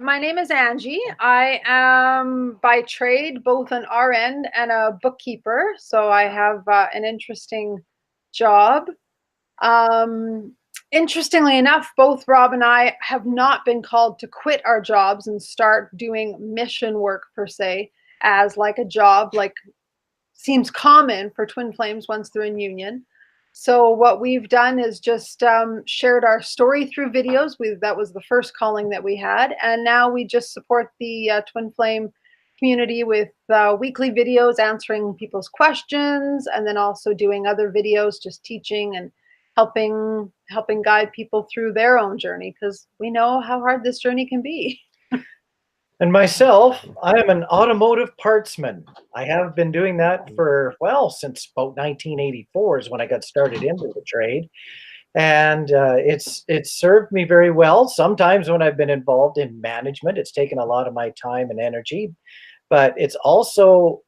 my name is Angie. I am by trade both an RN and a bookkeeper, so I have an interesting job. Um, Interestingly enough, both Rob and I have not been called to quit our jobs and start doing mission work per se as like a job, like seems common for twin flames once they're in union. So what we've done is just shared our story through videos. That was the first calling that we had, and now we just support the twin flame community with weekly videos answering people's questions, and then also doing other videos, just teaching and helping guide people through their own journey, because we know how hard this journey can be. And myself, I am an automotive partsman. I have been doing that for, well, since about 1984 is when I got started into the trade. And it's served me very well. Sometimes when I've been involved in management, it's taken a lot of my time and energy, but it's also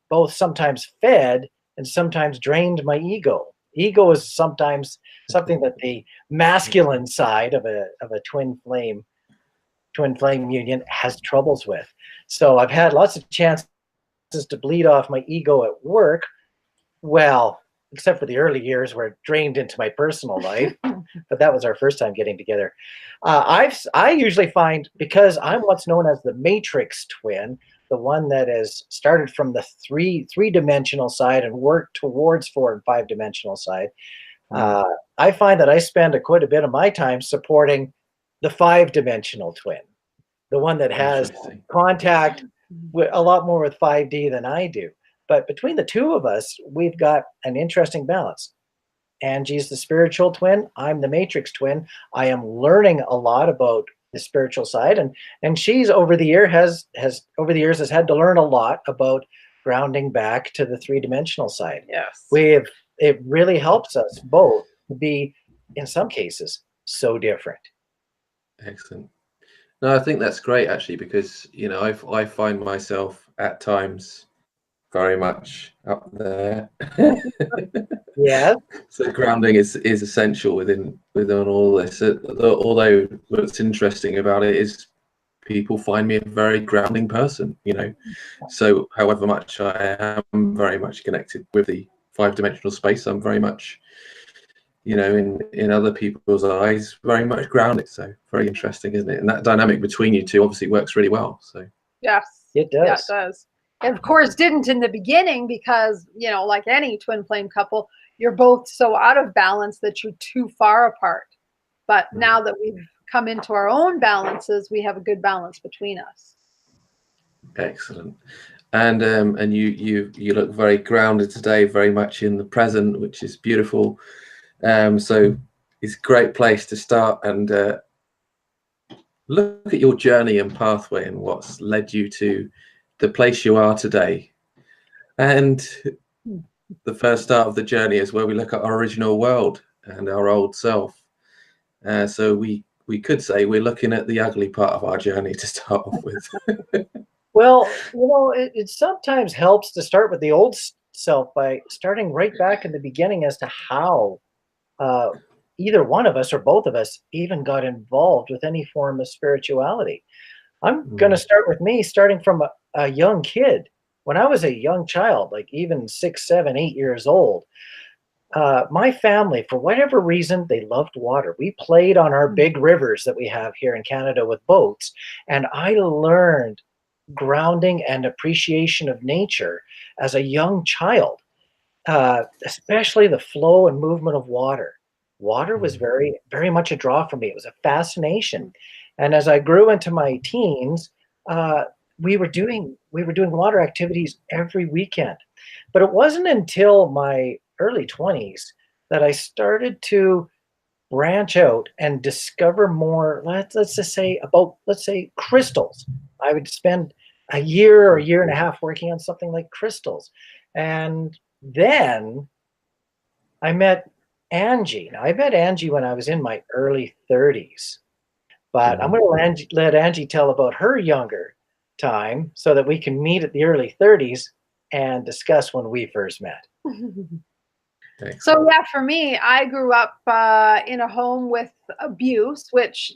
both sometimes fed and sometimes drained my ego. Ego is sometimes something that the masculine side of a twin flame union has troubles with. So I've had lots of chances to bleed off my ego at work. Well, except for the early years where it drained into my personal life, but that was our first time getting together. I usually find, because I'm what's known as the matrix twin, the one that has started from the three-dimensional side and worked towards 4 and 5-dimensional side, I find that I spend quite a bit of my time supporting the 5-dimensional twin, the one that has contact with a lot more with 5D than I do. But between the two of us, we've got an interesting balance. Angie's the spiritual twin. I'm the matrix twin. I am learning a lot about the spiritual side, and she's over the years has had to learn a lot about grounding back to the 3-dimensional side. Yes, it really helps us both to be, in some cases, so different. Excellent. No, I think that's great actually, because I find myself at times very much up there. Yeah. So grounding is essential within all this. Although what's interesting about it is people find me a very grounding person. So however much I am very much connected with the 5-dimensional space, I'm very much, in other people's eyes, very much grounded. So very interesting, isn't it? And that dynamic between you two obviously works really well. So yes, it does. Yeah, it does. Of course, didn't in the beginning, because, like any twin flame couple, you're both so out of balance that you're too far apart. But now that we've come into our own balances, we have a good balance between us. Excellent. And you look very grounded today, very much in the present, which is beautiful. So it's a great place to start and look at your journey and pathway and what's led you to the place you are today. And the first start of the journey is where we look at our original world and our old self. So we could say we're looking at the ugly part of our journey to start off with. Well, it sometimes helps to start with the old self by starting right back in the beginning as to how either one of us or both of us even got involved with any form of spirituality. I'm going to start with me, starting from a young kid. When I was a young child, like even 6, 7, 8 years old, my family, for whatever reason, they loved water. We played on our big rivers that we have here in Canada with boats, and I learned grounding and appreciation of nature as a young child, especially the flow and movement of water. Water was very, very much a draw for me. It was a fascination. And as I grew into my teens, we were doing water activities every weekend. But it wasn't until my early 20s that I started to branch out and discover more, let's just say crystals. I would spend a year or a year and a half working on something like crystals. And then I met Angie. Now, I met Angie when I was in my early 30s. But I'm going to let Angie tell about her younger time so that we can meet at the early 30s and discuss when we first met. So yeah, for me, I grew up in a home with abuse, which,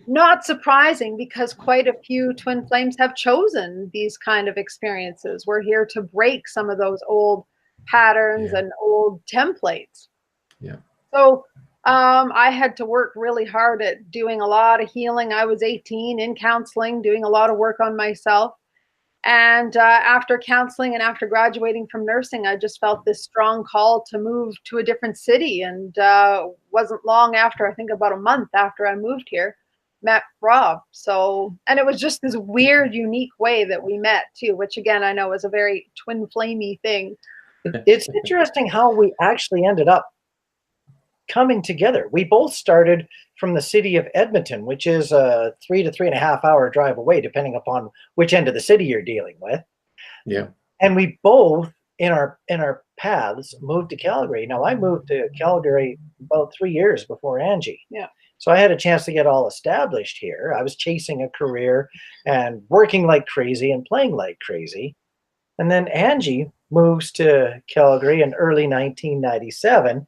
not surprising, because quite a few twin flames have chosen these kind of experiences. We're here to break some of those old patterns Yeah. and old templates. Yeah. So I had to work really hard at doing a lot of healing. I was 18 in counseling, doing a lot of work on myself. And after counseling and after graduating from nursing, I just felt this strong call to move to a different city. And wasn't long after, I think about a month after I moved here, met Rob. So, and it was just this weird, unique way that we met too, which again, I know is a very twin flamey thing. It's interesting how we actually ended up coming together. We both started from the city of Edmonton, which is a 3 to 3.5 hour drive away, depending upon which end of the city you're dealing with. Yeah. And we both, in our paths, moved to Calgary. Now, I moved to Calgary about 3 years before Angie. Yeah. So I had a chance to get all established here. I was chasing a career and working like crazy and playing like crazy. And then Angie moves to Calgary in early 1997.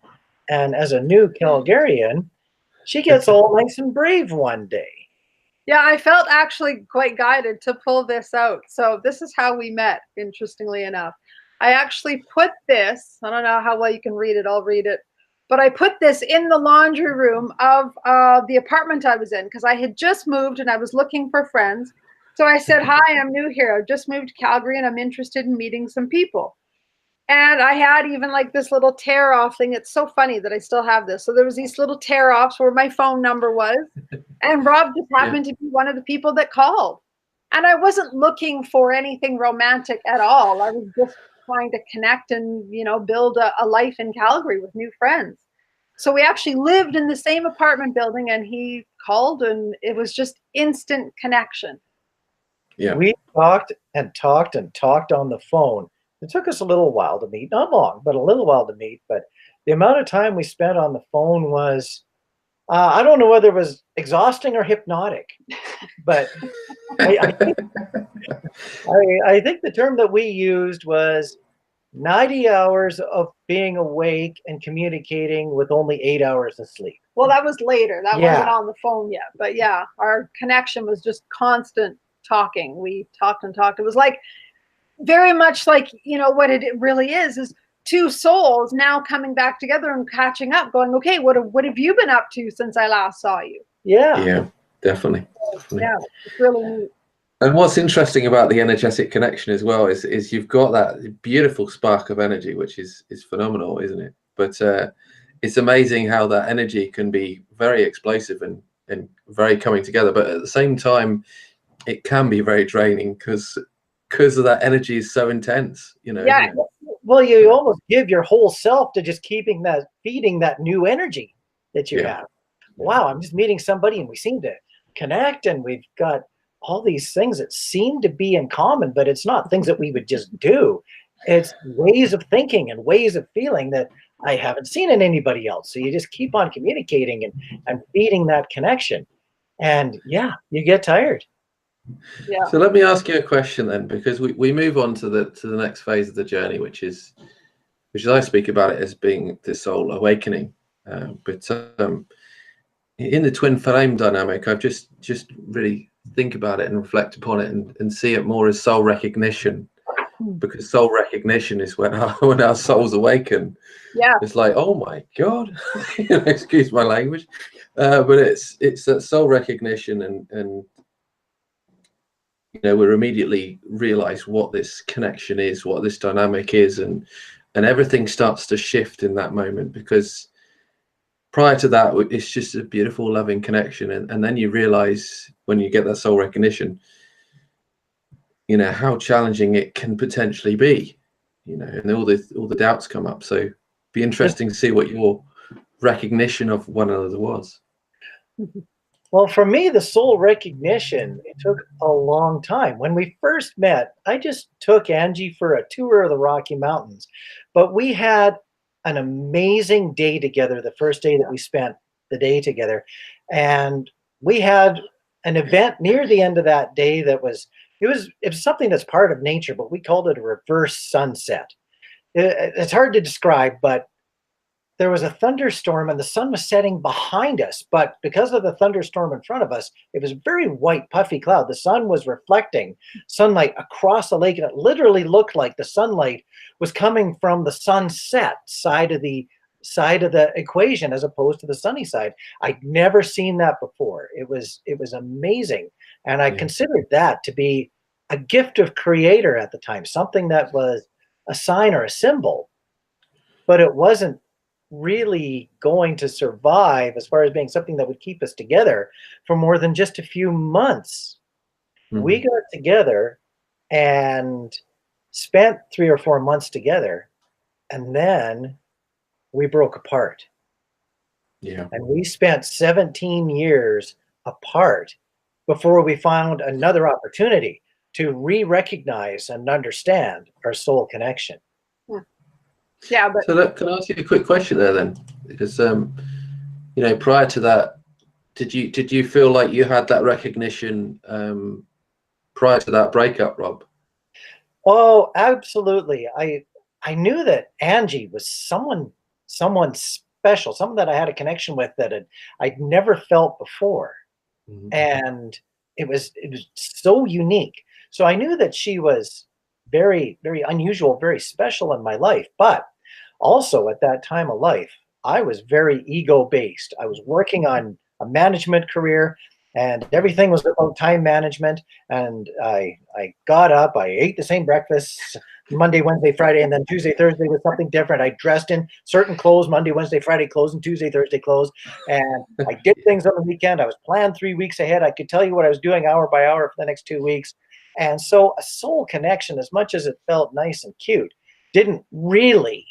And as a new Calgarian, she gets all nice and brave one day. Yeah, I felt actually quite guided to pull this out. So this is how we met, interestingly enough. I actually put this, I don't know how well you can read it, I'll read it. But I put this in the laundry room of the apartment I was in, because I had just moved and I was looking for friends. So I said, hi, I'm new here. I just moved to Calgary and I'm interested in meeting some people. And I had even like this little tear off thing. It's so funny that I still have this. So there was these little tear offs where my phone number was. And Rob just happened to be one of the people that called. And I wasn't looking for anything romantic at all. I was just trying to connect and, build a life in Calgary with new friends. So we actually lived in the same apartment building, and he called, and it was just instant connection. Yeah. We talked and talked and talked on the phone. It took us a little while to meet, not long, but a little while to meet. But the amount of time we spent on the phone was, I don't know whether it was exhausting or hypnotic, but I think the term that we used was 90 hours of being awake and communicating with only 8 hours of sleep. Well, that was later. That Yeah. wasn't on the phone yet. But yeah, our connection was just constant talking. We talked and talked. It was like very much like, what it really is two souls now coming back together and catching up, going, okay, what have you been up to since I last saw you? Yeah. Yeah, definitely. Yeah, it's really neat. And what's interesting about the energetic connection as well is you've got that beautiful spark of energy, which is phenomenal, isn't it? But it's amazing how that energy can be very explosive and very coming together. But at the same time, it can be very draining because of that energy is so intense, Yeah. Well, you almost give your whole self to just feeding that new energy that you have. Wow, I'm just meeting somebody and we seem to connect, and we've got all these things that seem to be in common, but it's not things that we would just do. It's ways of thinking and ways of feeling that I haven't seen in anybody else. So you just keep on communicating and feeding that connection. And yeah, you get tired. Yeah. So let me ask you a question then, because we move on to the next phase of the journey, which is I speak about it as being the soul awakening. But in the twin flame dynamic, I've just really think about it and reflect upon it and see it more as soul recognition, because soul recognition is when our souls awaken. Yeah. It's like, oh my God, excuse my language, but it's that soul recognition and we're immediately realize what this connection is, what this dynamic is, and everything starts to shift in that moment, because prior to that, it's just a beautiful, loving connection. And then you realize when you get that soul recognition, how challenging it can potentially be, and all the doubts come up. So be interesting to see what your recognition of one another was. Well, for me, the soul recognition, it took a long time. When we first met, I just took Angie for a tour of the Rocky Mountains, but we had an amazing day together the first day that we spent the day together. And we had an event near the end of that day that was something that's part of nature, but we called it a reverse sunset. It's hard to describe, but there was a thunderstorm and the sun was setting behind us, but because of the thunderstorm in front of us, it was very white, puffy cloud. The sun was reflecting sunlight across the lake, and it literally looked like the sunlight was coming from the sunset side of the equation as opposed to the sunny side. I'd never seen that before. It was amazing. And I considered that to be a gift of creator at the time, something that was a sign or a symbol, but it wasn't really going to survive as far as being something that would keep us together for more than just a few months. We got together and spent 3 or 4 months together, and then we broke apart. Yeah. And we spent 17 years apart before we found another opportunity to re-recognize and understand our soul connection. Yeah, but So can I ask you a quick question there then? Because you know, prior to that, did you feel like you had that recognition prior to that breakup, Rob? Oh, absolutely. I knew that Angie was someone special, someone that I had a connection with that I'd never felt before. And it was so unique. So I knew that she was very, very unusual, very special in my life. But also at that time of life, I was very ego based. I was working on a management career, and everything was about time management. And I got up, I ate the same breakfast Monday, Wednesday, Friday, and then Tuesday, Thursday was something different. I dressed in certain clothes, Monday, Wednesday, Friday clothes, and Tuesday, Thursday clothes. And I did things on the weekend. I was planned 3 weeks ahead. I could tell you what I was doing hour by hour for the next 2 weeks. And so a soul connection, as much as it felt nice and cute, didn't really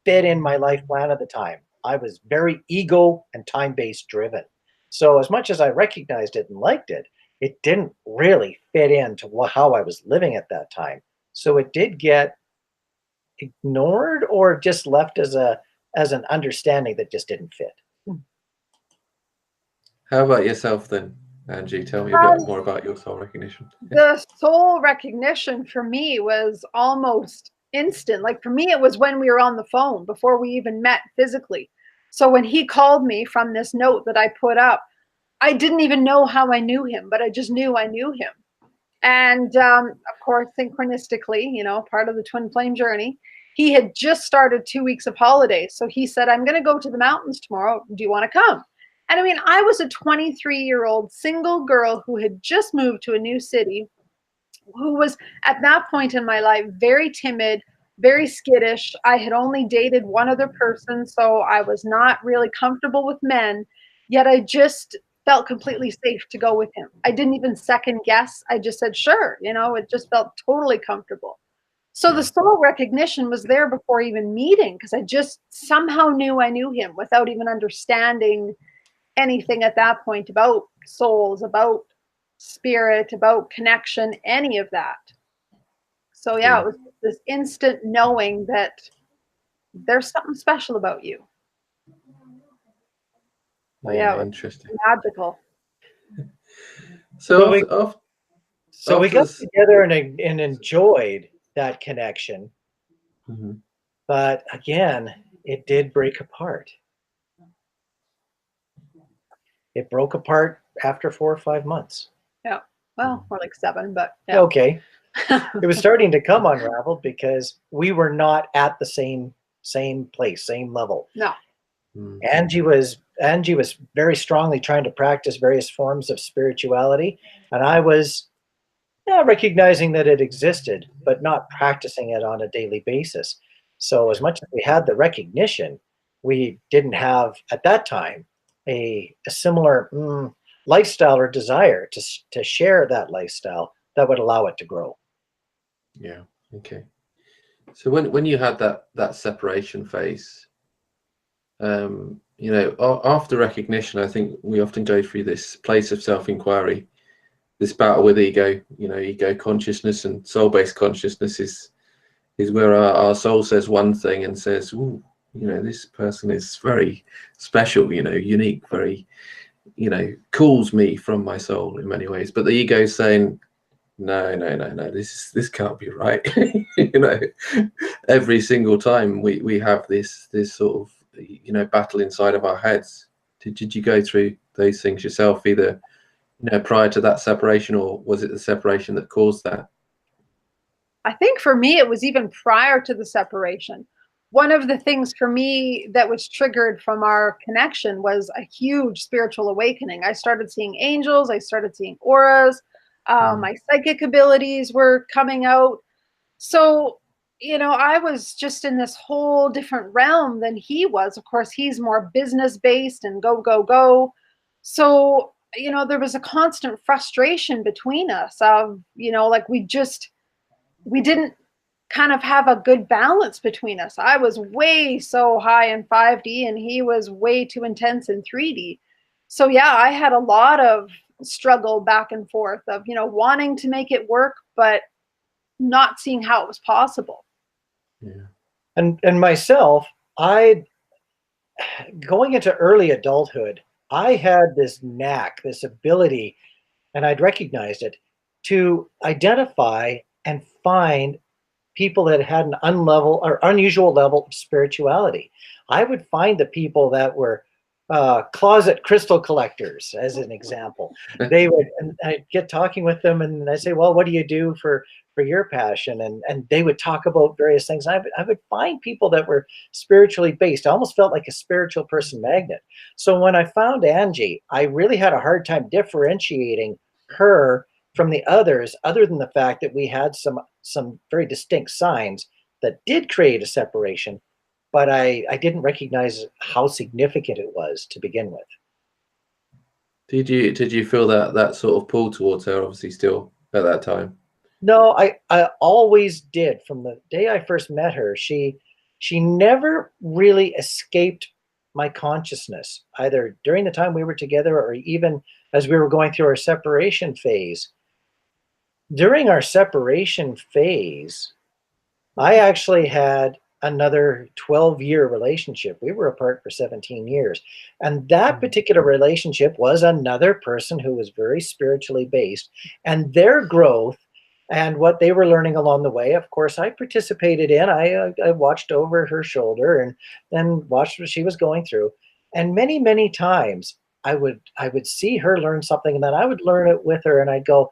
fit in my life plan at the time. I was very ego and time-based driven. So as much as I recognized it and liked it, it didn't really fit into how I was living at that time. So it did get ignored or just left as an understanding that just didn't fit. How about yourself then, Angie? Tell me a bit more about your soul recognition. the soul recognition for me was almost instant. Like for me, it was when we were on the phone before we even met physically. So when he called me from this note that I put up, I didn't even know how I knew him, but I just knew I knew him. And of course, synchronistically, you know, part of the twin flame journey, he had just started 2 weeks of holidays. So he said, I'm going to go to the mountains tomorrow. Do you want to come? And I mean, I was a 23-year-old single girl who had just moved to a new city, who was at that point in my life very timid, very skittish. I had only dated one other person, so I was not really comfortable with men, yet I just felt completely safe to go with him. I didn't even second guess. I just said, sure, you know, it just felt totally comfortable. So the soul recognition was there before even meeting, because I just somehow knew I knew him without even understanding anything at that point about souls, about spirit, about connection, any of that. So yeah, it was this instant knowing that there's something special about you. So yeah, it was interesting. magical. So we got together and enjoyed that connection. But again, it did break apart. It broke apart after 4 or 5 months. Yeah. Well, more like 7, but yeah. Okay. It was starting to come unraveled because we were not at the same place, same level. No. Angie was very strongly trying to practice various forms of spirituality, and I was recognizing that it existed, but not practicing it on a daily basis. So as much as we had the recognition, we didn't have at that time a similar lifestyle or desire to share that lifestyle that would allow it to grow. Yeah. Okay. So when you had that separation phase, you know, after recognition, I think we often go through this place of self-inquiry, this battle with ego. You know, ego consciousness and soul-based consciousness is where our soul says one thing and says, ooh, you know, this person is very special, you know, unique, very, you know, calls me from my soul in many ways. But the ego is saying, no, this can't be right. You know, every single time we have this sort of you know, battle inside of our heads. Did you go through those things yourself, either, you know, prior to that separation, or was it the separation that caused that? I think for me, it was even prior to the separation. One of the things for me that was triggered from our connection was a huge spiritual awakening. I started seeing angels, I started seeing auras, my psychic abilities were coming out. So, you know, I was just in this whole different realm than he was. Of course, he's more business based and go, go, go. So, you know, there was a constant frustration between us of, you know, like we didn't kind of have a good balance between us. I was way so high in 5D and he was way too intense in 3D. So yeah, I had a lot of struggle back and forth of, you know, wanting to make it work, but not seeing how it was possible. Yeah. And myself, I going into early adulthood, I had this knack, this ability, and I'd recognized it, to identify and find people that had an unlevel or unusual level of spirituality. I would find the people that were closet crystal collectors, as an example. They would, and I'd get talking with them, and I say, "Well, what do you do for your passion?" And they would talk about various things. I would find people that were spiritually based. I almost felt like a spiritual person magnet. So when I found Angie, I really had a hard time differentiating her from the others, other than the fact that we had some very distinct signs that did create a separation, but I didn't recognize how significant it was to begin with. Did you feel that sort of pull towards her, obviously, still at that time? No, I always did. From the day I first met her, she never really escaped my consciousness, either during the time we were together or even as we were going through our separation phase. During our separation phase, I actually had another 12-year relationship. We were apart for 17 years. And that particular relationship was another person who was very spiritually based. And their growth and what they were learning along the way, of course, I participated in. I watched over her shoulder and then watched what she was going through. And many, many times I would see her learn something, and then I would learn it with her, and I'd go,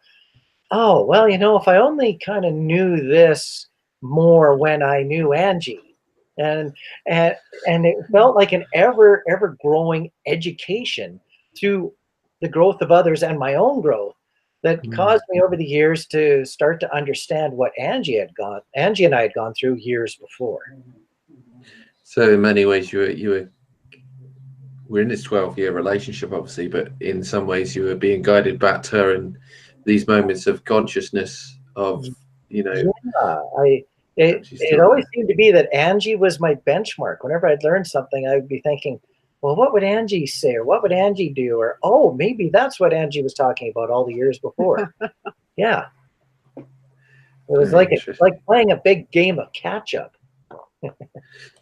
oh, well, you know, if I only kind of knew this more when I knew Angie. And and it felt like an ever growing education through the growth of others and my own growth that caused me over the years to start to understand what Angie and I had gone through years before. So in many ways we're in this 12-year relationship, obviously, but in some ways you were being guided back to her in these moments of consciousness of, you know. Yeah, it always seemed to be that Angie was my benchmark. Whenever I'd learn something, I would be thinking, well, what would Angie say, or what would Angie do, or oh, maybe that's what Angie was talking about all the years before. Yeah, it was like playing a big game of catch up.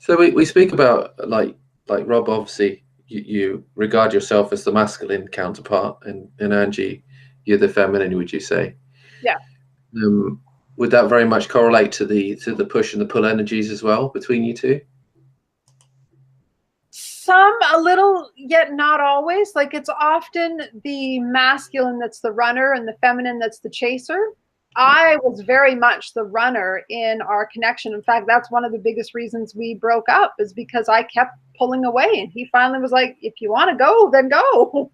So we speak about like Rob, obviously you regard yourself as the masculine counterpart, and Angie, you're the feminine, would you say? Yeah. Would that very much correlate to the push and the pull energies as well between you two? Some, a little, yet not always. Like, it's often the masculine that's the runner and the feminine that's the chaser. I was very much the runner in our connection. In fact, that's one of the biggest reasons we broke up, is because I kept pulling away, and he finally was like, if you want to go, then go.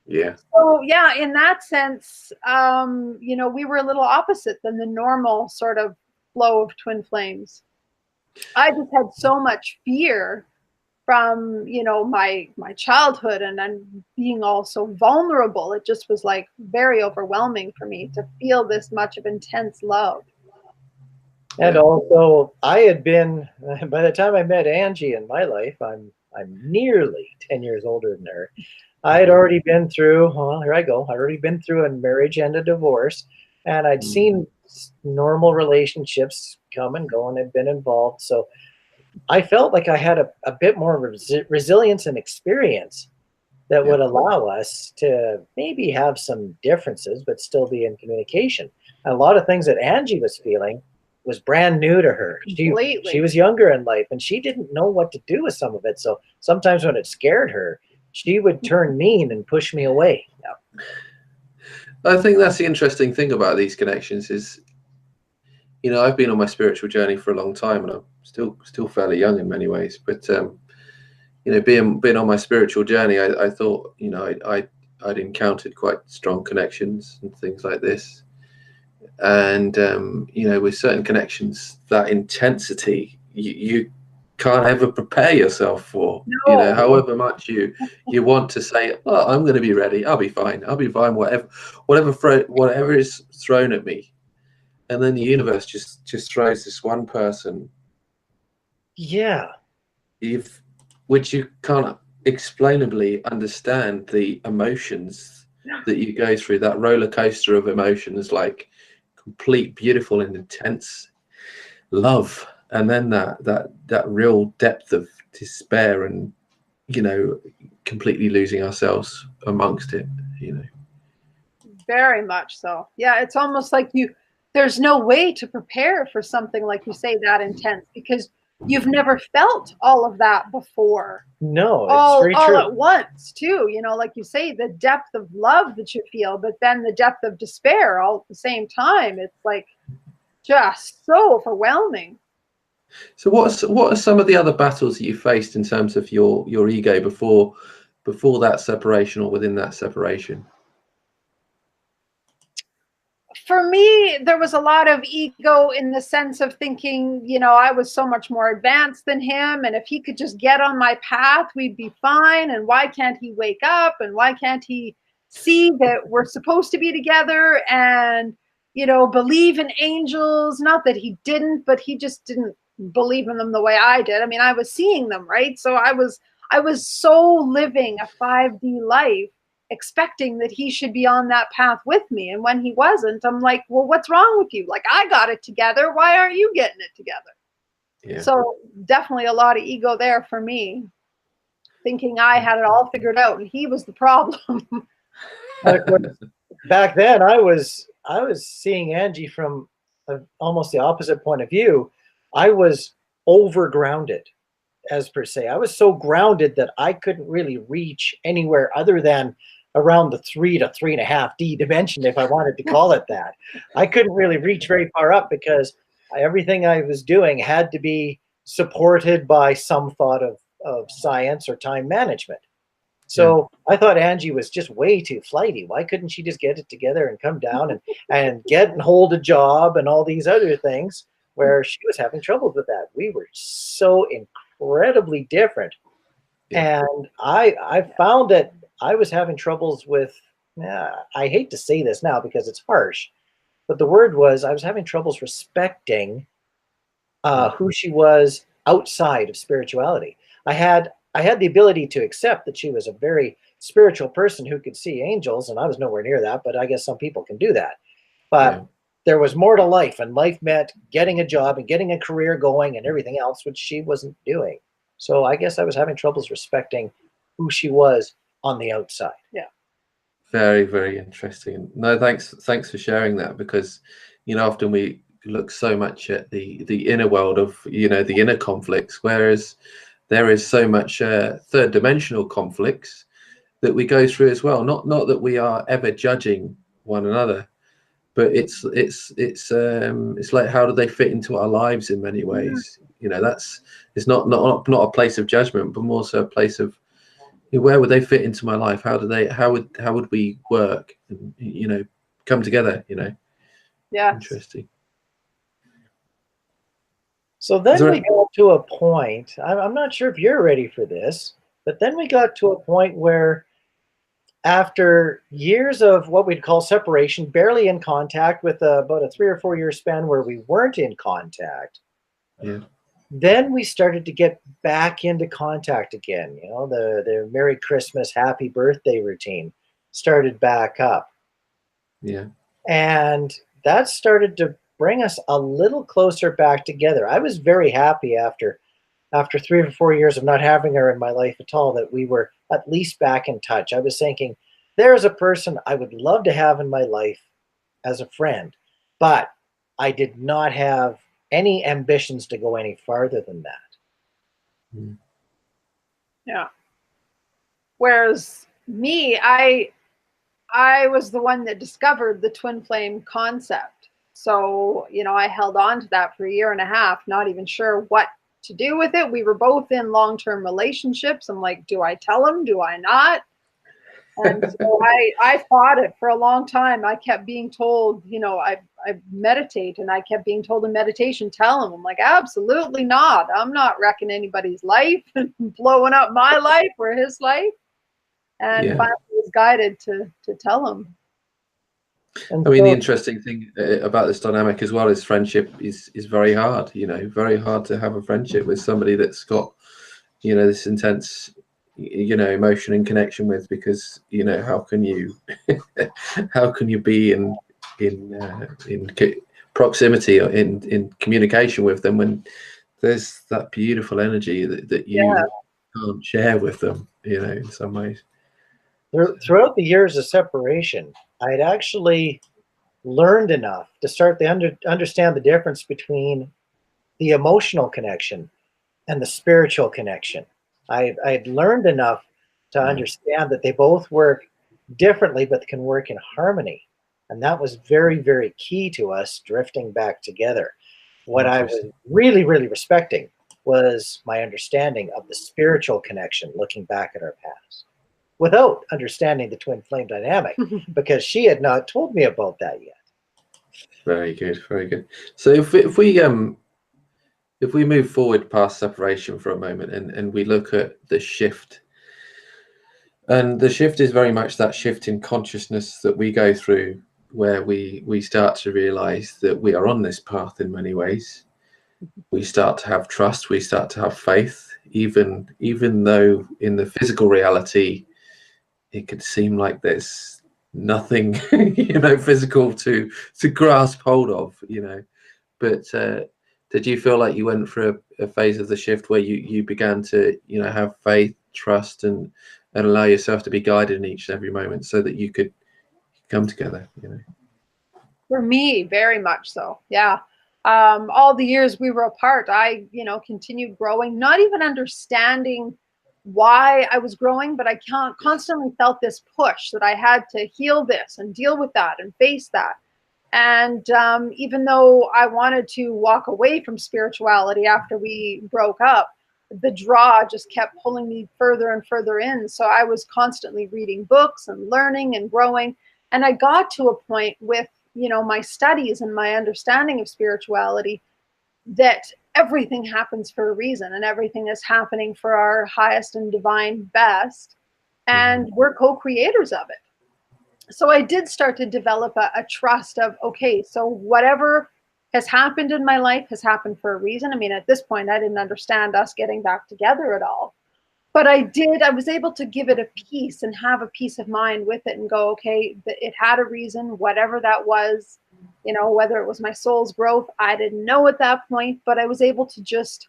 Yeah. So yeah, in that sense, you know, we were a little opposite than the normal sort of flow of twin flames. I just had so much fear from, you know, my childhood, and then being all so vulnerable. It just was like very overwhelming for me to feel this much of intense love. And also, I had been, by the time I met Angie in my life, I'm nearly 10 years older than her. I had already been through, well, here I go. I'd already been through a marriage and a divorce, and I'd seen normal relationships come and go, and had been involved. So I felt like I had a bit more resilience and experience that would allow us to maybe have some differences, but still be in communication. And a lot of things that Angie was feeling, was brand new to her. She Completely. was younger in life, and she didn't know what to do with some of it. So sometimes when it scared her, she would turn mean and push me away. I think that's the interesting thing about these connections is, you know, I've been on my spiritual journey for a long time, and I'm still fairly young in many ways. But you know, being on my spiritual journey, I thought, you know, I'd encountered quite strong connections and things like this. And you know, with certain connections, that intensity you can't ever prepare yourself for. No. You know, however much you want to say, oh, I'm going to be ready, I'll be fine, whatever is thrown at me. And then the universe just throws this one person, Yeah. Which you can't explainably understand the emotions that you go through, that roller coaster of emotions, like complete, beautiful, and intense love, and then that real depth of despair, and, you know, completely losing ourselves amongst it, you know. Very much so. Yeah, it's almost like there's no way to prepare for something like you say that intense because you've never felt all of that before. No, it's all very true. at once too, you know, like you say, the depth of love that you feel, but then the depth of despair all at the same time. It's like just so overwhelming. So what are some of the other battles that you faced in terms of your ego before that separation, or within that separation? For me, there was a lot of ego in the sense of thinking, you know, I was so much more advanced than him. And if he could just get on my path, we'd be fine. And why can't he wake up? And why can't he see that we're supposed to be together and, you know, believe in angels? Not that he didn't, but he just didn't believe in them the way I did. I mean, I was seeing them, right? So I was so living a 5D life, expecting that he should be on that path with me. And when he wasn't, I'm like, well, what's wrong with you? Like, I got it together. Why aren't you getting it together? Yeah. So definitely a lot of ego there for me, thinking I had it all figured out and he was the problem. Back then, I was seeing Angie from almost the opposite point of view. I was overgrounded, as per se. I was so grounded that I couldn't really reach anywhere other than around the 3 to 3.5D dimension, if I wanted to call it that. I couldn't really reach very far up because everything I was doing had to be supported by some thought of science or time management. So I thought Angie was just way too flighty. Why couldn't she just get it together and come down and get and hold a job and all these other things, where she was having troubles with that? We were so incredibly different. Yeah. And I found that I was having troubles with, I hate to say this now because it's harsh, but the word was I was having troubles respecting who she was outside of spirituality. I had the ability to accept that she was a very spiritual person who could see angels, and I was nowhere near that, but I guess some people can do that. But there was more to life, and life meant getting a job and getting a career going and everything else, which she wasn't doing. So I guess I was having troubles respecting who she was on the outside. Yeah. Very, very interesting. No, thanks for sharing that, because, you know, often we look so much at the inner world of, you know, the inner conflicts, whereas there is so much third dimensional conflicts that we go through as well. Not that we are ever judging one another, but it's like, how do they fit into our lives in many ways? You know, it's not a place of judgment, but more so a place of, where would they fit into my life? How would we work and, you know, come together, you know? Yeah. Interesting. So then we got to a point, I'm not sure if you're ready for this, but then we got to a point where, after years of what we'd call separation, barely in contact, with about a 3 or 4 year span where we weren't in contact, then we started to get back into contact again. You know, the Merry Christmas, Happy Birthday routine started back up. Yeah. And that started to bring us a little closer back together. I was very happy after 3 or 4 years of not having her in my life at all, that we were at least back in touch. I was thinking, there's a person I would love to have in my life as a friend, but I did not have any ambitions to go any farther than that. Mm. Yeah. Whereas me, I was the one that discovered the twin flame concept. So, you know, I held on to that for a year and a half, not even sure what to do with it. We were both in long-term relationships. I'm like, do I tell him? Do I not? And so I fought it for a long time. I kept being told, you know, I meditate, and I kept being told in meditation, tell him. I'm like, absolutely not. I'm not wrecking anybody's life and blowing up my life or his life. And Yeah. finally was guided to tell him. And I mean, the so, interesting thing about this dynamic as well is friendship is very hard, you know, very hard to have a friendship with somebody that's got, you know, this intense, you know, emotion and connection with, because, you know, how can you how can you be in proximity or in communication with them when there's that beautiful energy that you Yeah. can't share with them, you know, in some ways. throughout the years of separation, I'd actually learned enough to start to understand the difference between the emotional connection and the spiritual connection. I'd learned enough to understand that they both work differently, but can work in harmony. And that was very, very key to us drifting back together. What I was Interesting. really, really respecting was my understanding of the spiritual connection, looking back at our past, without understanding the twin flame dynamic, because she had not told me about that yet. Very good, very good. So if we move forward past separation for a moment and we look at the shift, and the shift is very much that shift in consciousness that we go through, where we start to realize that we are on this path in many ways. We start to have trust, we start to have faith, even though in the physical reality it could seem like there's nothing you know, physical to grasp hold of, you know. But did you feel like you went through a phase of the shift where you began to, you know, have faith, trust, and allow yourself to be guided in each and every moment so that you could come together, you know? For me, very much so. Yeah. All the years we were apart, I, you know, continued growing, not even understanding why I was growing, but I constantly felt this push that I had to heal this and deal with that and face that. And even though I wanted to walk away from spirituality after we broke up, the draw just kept pulling me further and further in. So I was constantly reading books and learning and growing. And I got to a point with, you know, my studies and my understanding of spirituality that everything happens for a reason, and everything is happening for our highest and divine best. And we're co-creators of it. So I did start to develop a trust of, okay, so whatever has happened in my life has happened for a reason. I mean, at this point, I didn't understand us getting back together at all. But I was able to give it a peace and have a peace of mind with it and go, okay, it had a reason, whatever that was, you know, whether it was my soul's growth, I didn't know at that point, but I was able to just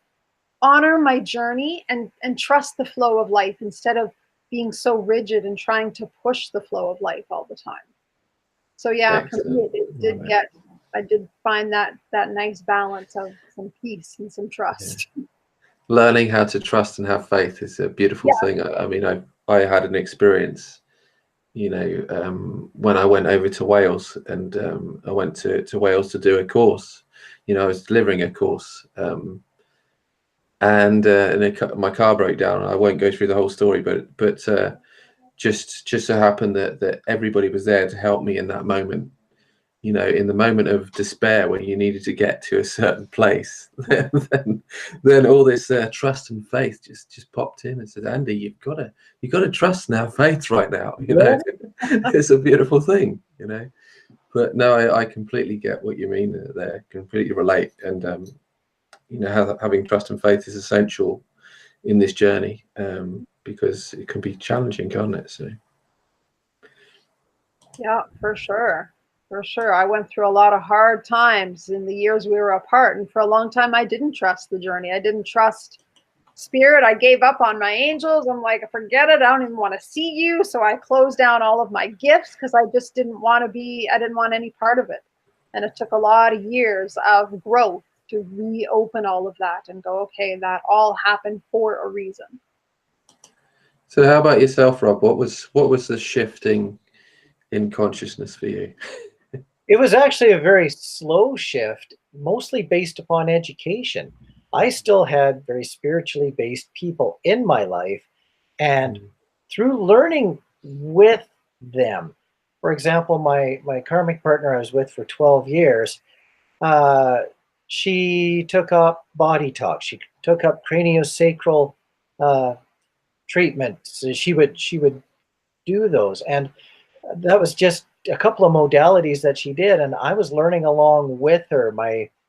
honor my journey and trust the flow of life instead of being so rigid and trying to push the flow of life all the time. So yeah, for me, Excellent. it did get, I did find that nice balance of some peace and some trust. Yeah. Learning how to trust and have faith is a beautiful Yeah. thing. I mean, I had an experience, you know, when I went over to Wales, and I went to Wales to do a course. You know, I was delivering a course, and my car broke down. I won't go through the whole story, but just so happened that everybody was there to help me in that moment. You know, in the moment of despair when you needed to get to a certain place, then all this trust and faith just popped in and said, Andy, you've got to trust and have faith right now. You know, it's a beautiful thing. You know, but no, I completely get what you mean there. Completely relate, and you know, having trust and faith is essential in this journey, because it can be challenging, can't it? So. Yeah, for sure. For sure. I went through a lot of hard times in the years we were apart. And for a long time, I didn't trust the journey. I didn't trust spirit. I gave up on my angels. I'm like, forget it. I don't even want to see you. So I closed down all of my gifts because I just didn't want to be, I didn't want any part of it. And it took a lot of years of growth to reopen all of that and go, okay, that all happened for a reason. So how about yourself, Rob? What was the shifting in consciousness for you? It was actually a very slow shift, mostly based upon education. I still had very spiritually based people in my life, and through learning with them, for example, my karmic partner I was with for 12 years, she took up body talk. She took up craniosacral treatments. So she would do those, and that was just a couple of modalities that she did, and I was learning along with her.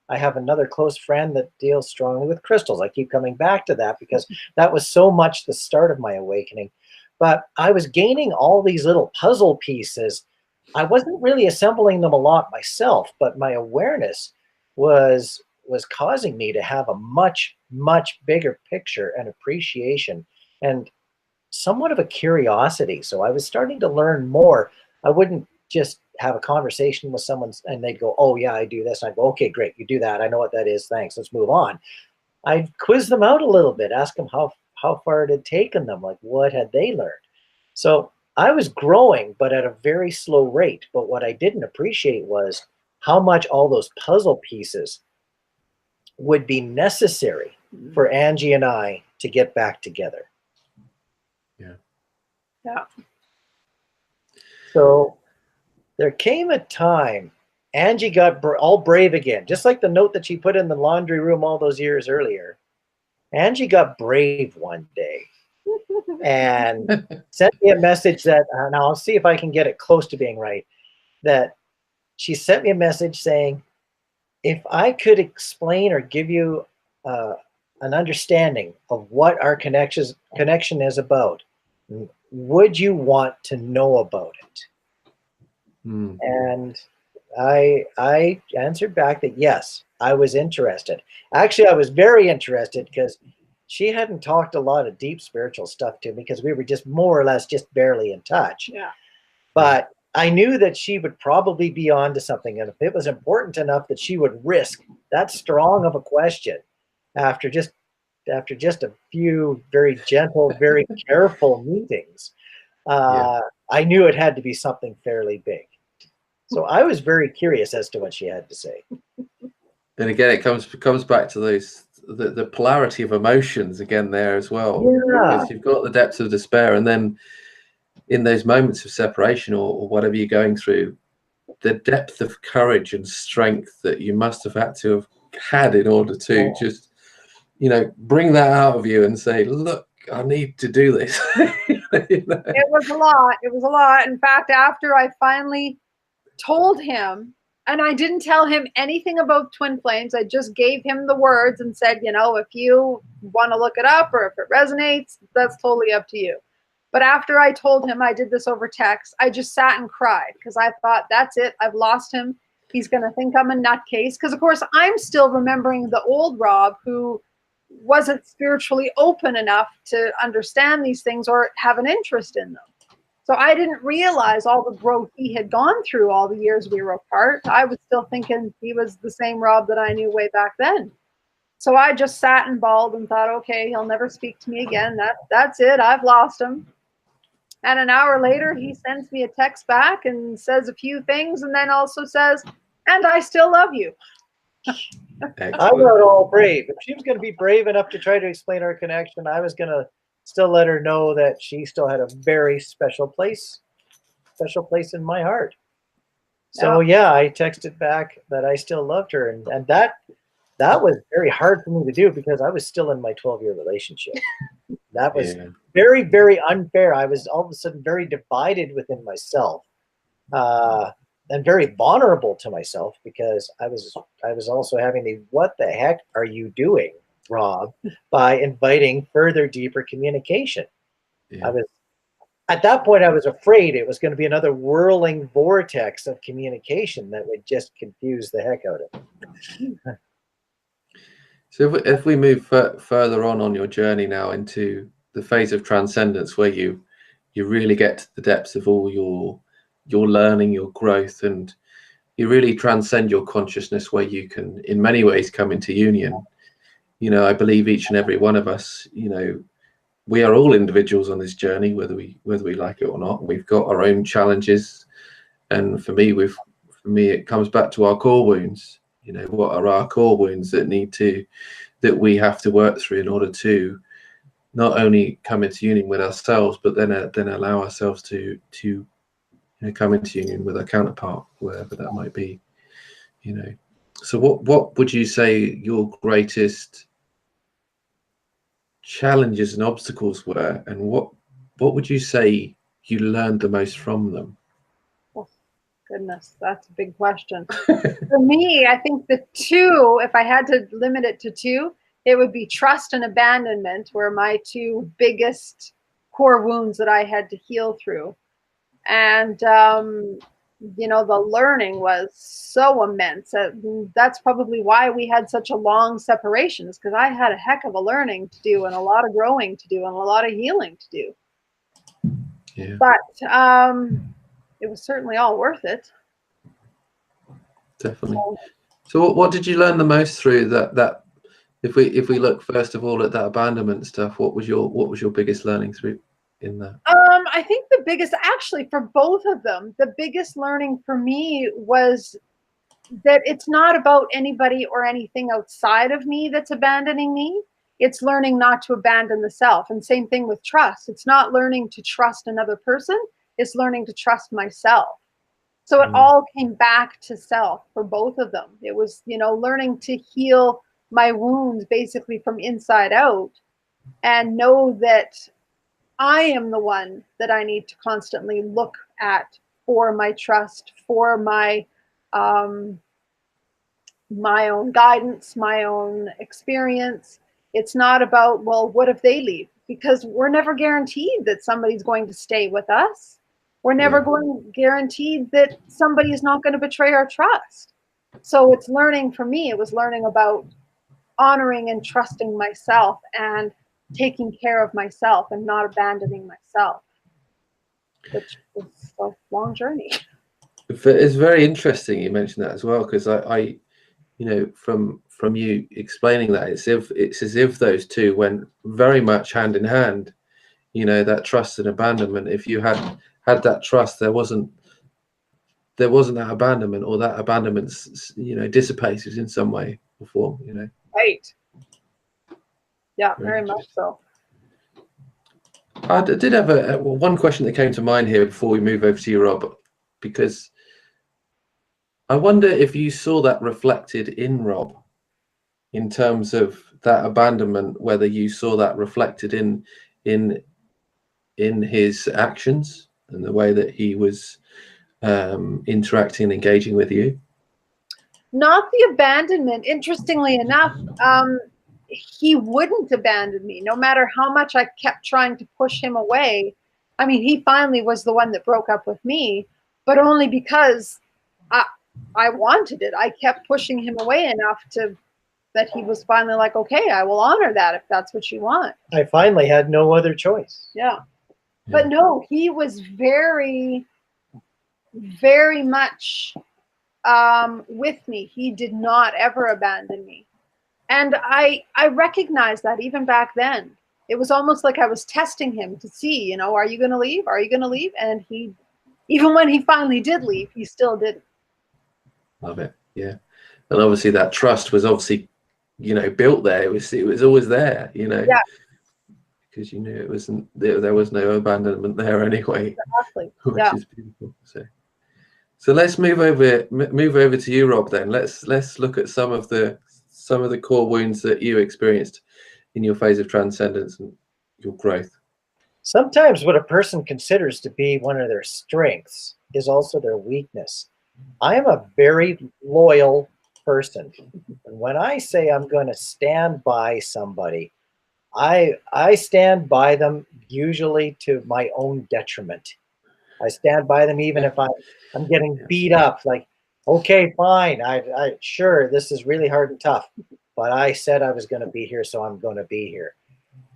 I have another close friend that deals strongly with crystals. I keep coming back to that because that was so much the start of my awakening. But I was gaining all these little puzzle pieces. I wasn't really assembling them a lot myself, but my awareness was causing me to have a much, much bigger picture and appreciation and somewhat of a curiosity. So I was starting to learn more. I wouldn't just have a conversation with someone and they'd go, oh yeah, I do this. And I'd go, okay, great, you do that. I know what that is. Thanks. Let's move on. I'd quiz them out a little bit, ask them how far it had taken them, like what had they learned. So I was growing, but at a very slow rate. But what I didn't appreciate was how much all those puzzle pieces would be necessary for Angie and I to get back together. Yeah. So there came a time Angie got all brave again, just like the note that she put in the laundry room all those years earlier. Angie got brave one day and sent me a message that, now I'll see if I can get it close to being right, that she sent me a message saying, if I could explain or give you an understanding of what our connection is about, would you want to know about it? And I answered back that yes, I was interested. Actually, I was very interested because she hadn't talked a lot of deep spiritual stuff to me because we were just more or less just barely in touch. Yeah. But I knew that she would probably be on to something. And if it was important enough that she would risk that strong of a question after just a few very gentle, very careful meetings, I knew it had to be something fairly big. So I was very curious as to what she had to say. And again, it comes back to the polarity of emotions again there as well. Yeah. Because you've got the depths of despair, and then in those moments of separation or whatever you're going through, the depth of courage and strength that you must have had to have had in order to just, bring that out of you and say, look, I need to do this. It was a lot. It was a lot. In fact, after I finally told him, and I didn't tell him anything about twin flames, I just gave him the words and said, if you want to look it up or if it resonates, that's totally up to you. But after I told him I did this over text, I just sat and cried because I thought, that's it. I've lost him. He's going to think I'm a nutcase. Because, of course, I'm still remembering the old Rob who wasn't spiritually open enough to understand these things or have an interest in them. So I didn't realize all the growth he had gone through all the years we were apart. I was still thinking he was the same Rob that I knew way back then. So I just sat and bawled and thought, okay, he'll never speak to me again. That's it. I've lost him. And an hour later, he sends me a text back and says a few things and then also says, and I still love you. I got all brave. If she was going to be brave enough to try to explain our connection, I was going to still let her know that she still had a very special place in my heart. So yeah, I texted back that I still loved her, and that was very hard for me to do because I was still in my 12-year relationship. That was very, very unfair. I was all of a sudden very divided within myself, and very vulnerable to myself because I was also having the what the heck are you doing, Rob, by inviting further deeper communication. At that point I was afraid it was going to be another whirling vortex of communication that would just confuse the heck out of me. So if we move further on your journey now into the phase of transcendence where you really get to the depths of all your learning, your growth, and you really transcend your consciousness, where you can in many ways come into union. You know, I believe each and every one of us, you know, we are all individuals on this journey, whether we like it or not. We've got our own challenges, and for me, it comes back to our core wounds. You know, what are our core wounds that we have to work through in order to not only come into union with ourselves, but then allow ourselves to you know, come into union with our counterpart, wherever that might be. You know, so what would you say your greatest challenges and obstacles were, and what would you say you learned the most from them? Oh, goodness, that's a big question. For me, I think the two, if I had to limit it to two, it would be trust and abandonment, were my two biggest core wounds that I had to heal through. And you know, the learning was so immense. That's probably why we had such a long separation, is because I had a heck of a learning to do, and a lot of growing to do, and a lot of healing to do. Yeah, But it was certainly all worth it. definitely. So what did you learn the most through that if we look first of all at that abandonment stuff, what was your biggest learning through in that? I think the biggest, actually, for both of them, the biggest learning for me was that it's not about anybody or anything outside of me that's abandoning me. It's learning not to abandon the self. And same thing with trust. It's not learning to trust another person. It's learning to trust myself. So it all came back to self for both of them. It was, you know, learning to heal my wounds basically from inside out, and know that I am the one that I need to constantly look at for my trust, for my own guidance, my own experience. It's not about, well, what if they leave? Because we're never guaranteed that somebody's going to stay with us. We're never guaranteed that somebody is not going to betray our trust. So it's learning, for me, it was learning about honoring and trusting myself and taking care of myself and not abandoning myself, which was a long journey. It's very interesting you mentioned that as well, because I you know, from you explaining that, it's as if those two went very much hand in hand. You know, that trust and abandonment. If you had that trust, there wasn't that abandonment, or that abandonment, you know, dissipated in some way or form. You know. Right. Yeah, very much so. I did have one question that came to mind here before we move over to you, Rob, because I wonder if you saw that reflected in Rob, in terms of that abandonment, whether you saw that reflected in his actions and the way that he was interacting and engaging with you. Not the abandonment. Interestingly enough, he wouldn't abandon me, no matter how much I kept trying to push him away. I mean, he finally was the one that broke up with me, but only because I wanted it. I kept pushing him away enough that he was finally like, okay, I will honor that if that's what you want. I finally had no other choice. Yeah. But no, he was very, very much with me. He did not ever abandon me. And I recognized that even back then. It was almost like I was testing him to see, you know, are you going to leave? Are you going to leave? And he, even when he finally did leave, he still didn't. Love it. Yeah. And obviously that trust was obviously, you know, built there. It was always there, you know. Yeah. Because you knew it wasn't there was no abandonment there anyway. Exactly. Which Yeah. is beautiful. So let's move over to you, Rob. Then let's look at some of the core wounds that you experienced in your phase of transcendence and your growth. Sometimes what a person considers to be one of their strengths is also their weakness. I am a very loyal person. And when I say I'm going to stand by somebody, I stand by them usually to my own detriment. I stand by them even if I'm getting beat up. Like, okay, fine. I sure this is really hard and tough, but I said I was going to be here, so I'm going to be here.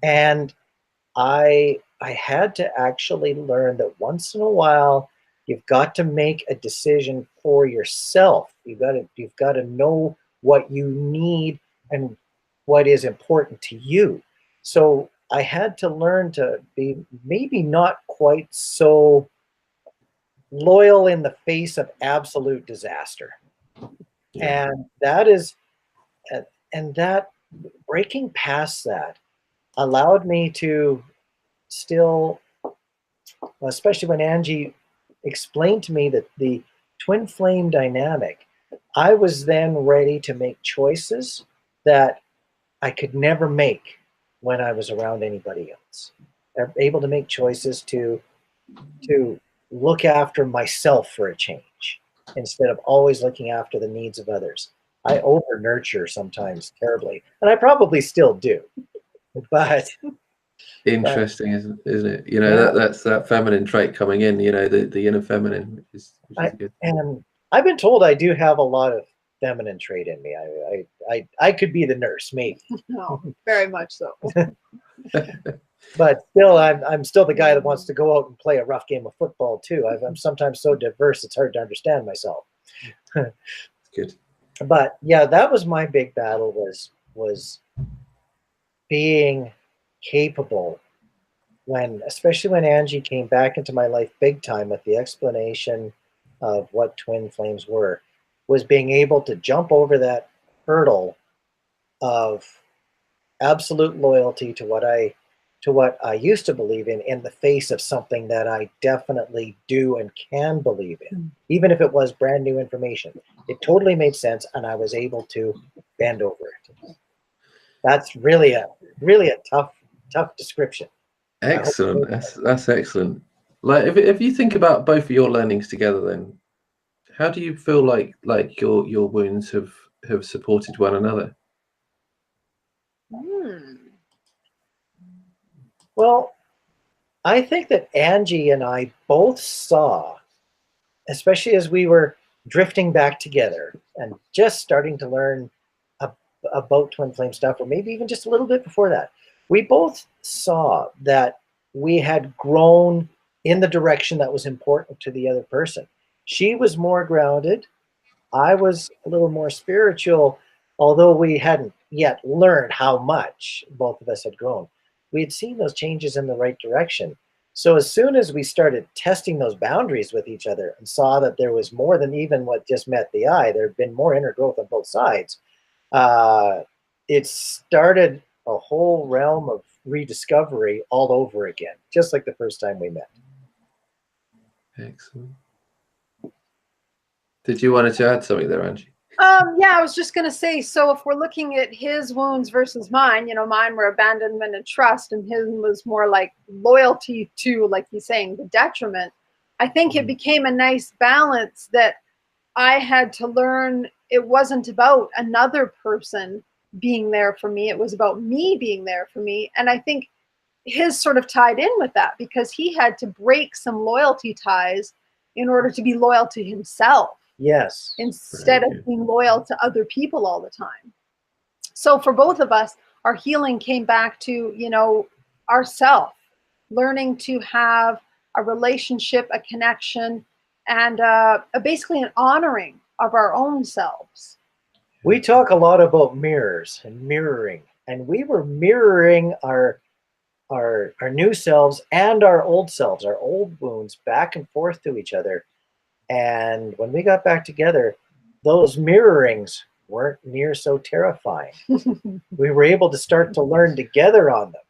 And I had to actually learn that once in a while You've got to make a decision for yourself. You've got to know what you need and what is important to you. So I had to learn to be maybe not quite so loyal in the face of absolute disaster. Yeah. And that is, and that breaking past that allowed me to still, especially when Angie explained to me that the twin flame dynamic, I was then ready to make choices that I could never make when I was around anybody else. I'm able to make choices to look after myself for a change instead of always looking after the needs of others. I over nurture sometimes terribly, and I probably still do. But Interesting, isn't it? You know, yeah, that's that feminine trait coming in. You know, the inner feminine, which is good. and I've been told I do have a lot of feminine trait in me. I could be the nurse, maybe. No, very much so. But still, I'm still the guy that wants to go out and play a rough game of football too. I'm sometimes so diverse it's hard to understand myself. Good. But yeah, that was my big battle was being capable when, especially when Angie came back into my life big time with the explanation of what twin flames were, was being able to jump over that hurdle of absolute loyalty to what I used to believe in the face of something that I definitely do and can believe in, even if it was brand new information. It totally made sense, and I was able to bend over it. That's really a tough description. Excellent. That's excellent. Like, if you think about both of your learnings together, then how do you feel like your wounds have supported one another? Well, I think that Angie and I both saw, especially as we were drifting back together and just starting to learn about twin flame stuff, or maybe even just a little bit before that, we both saw that we had grown in the direction that was important to the other person. She was more grounded. I was a little more spiritual, although we hadn't yet learned how much both of us had grown. We had seen those changes in the right direction. So as soon as we started testing those boundaries with each other and saw that there was more than even what just met the eye, there had been more inner growth on both sides, it started a whole realm of rediscovery all over again, just like the first time we met. Excellent. Did you want to add something there, Angie? Yeah, I was just going to say, so if we're looking at his wounds versus mine, mine were abandonment and trust, and his was more like loyalty to, like he's saying, the detriment. I think it became a nice balance that I had to learn it wasn't about another person being there for me. It was about me being there for me. And I think his sort of tied in with that because he had to break some loyalty ties in order to be loyal to himself. Yes. Instead of being loyal to other people all the time. So for both of us, our healing came back to, ourself, learning to have a relationship, a connection, and basically an honoring of our own selves. We talk a lot about mirrors and mirroring, and we were mirroring our new selves and our old selves, our old wounds back and forth to each other. And when we got back together, those mirrorings weren't near so terrifying. We were able to start to learn together on them.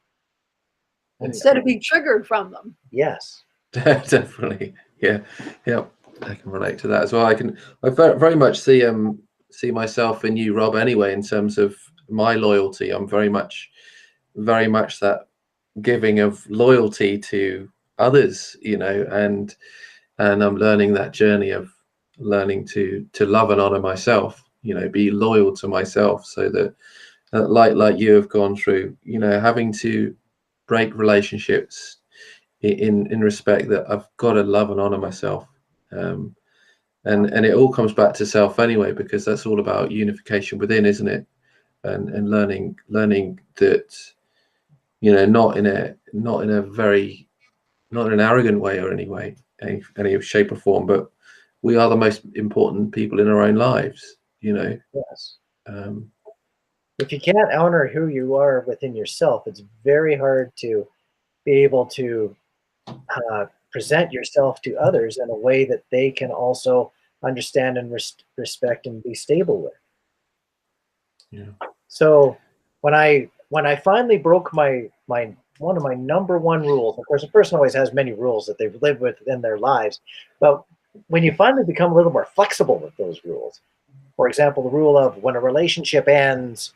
Instead of being triggered from them. Yes. Definitely. Yeah. I can relate to that as well. I very much see myself in you, Rob, anyway, in terms of my loyalty. I'm very much that giving of loyalty to others, and I'm learning that journey of learning to love and honor myself, be loyal to myself, so that like you have gone through, having to break relationships in respect that I've got to love and honor myself. And it all comes back to self anyway, because that's all about unification within, isn't it? And learning that, not in an arrogant way or any way, any shape or form, but we are the most important people in our own lives, you know. Yes. Um, If you can't honor who you are within yourself, it's very hard to be able to present yourself to others in a way that they can also understand and respect and be stable with. yeah. So when I finally broke my one of my number one rules, of course, a person always has many rules that they've lived with in their lives, but when you finally become a little more flexible with those rules, for example, the rule of when a relationship ends,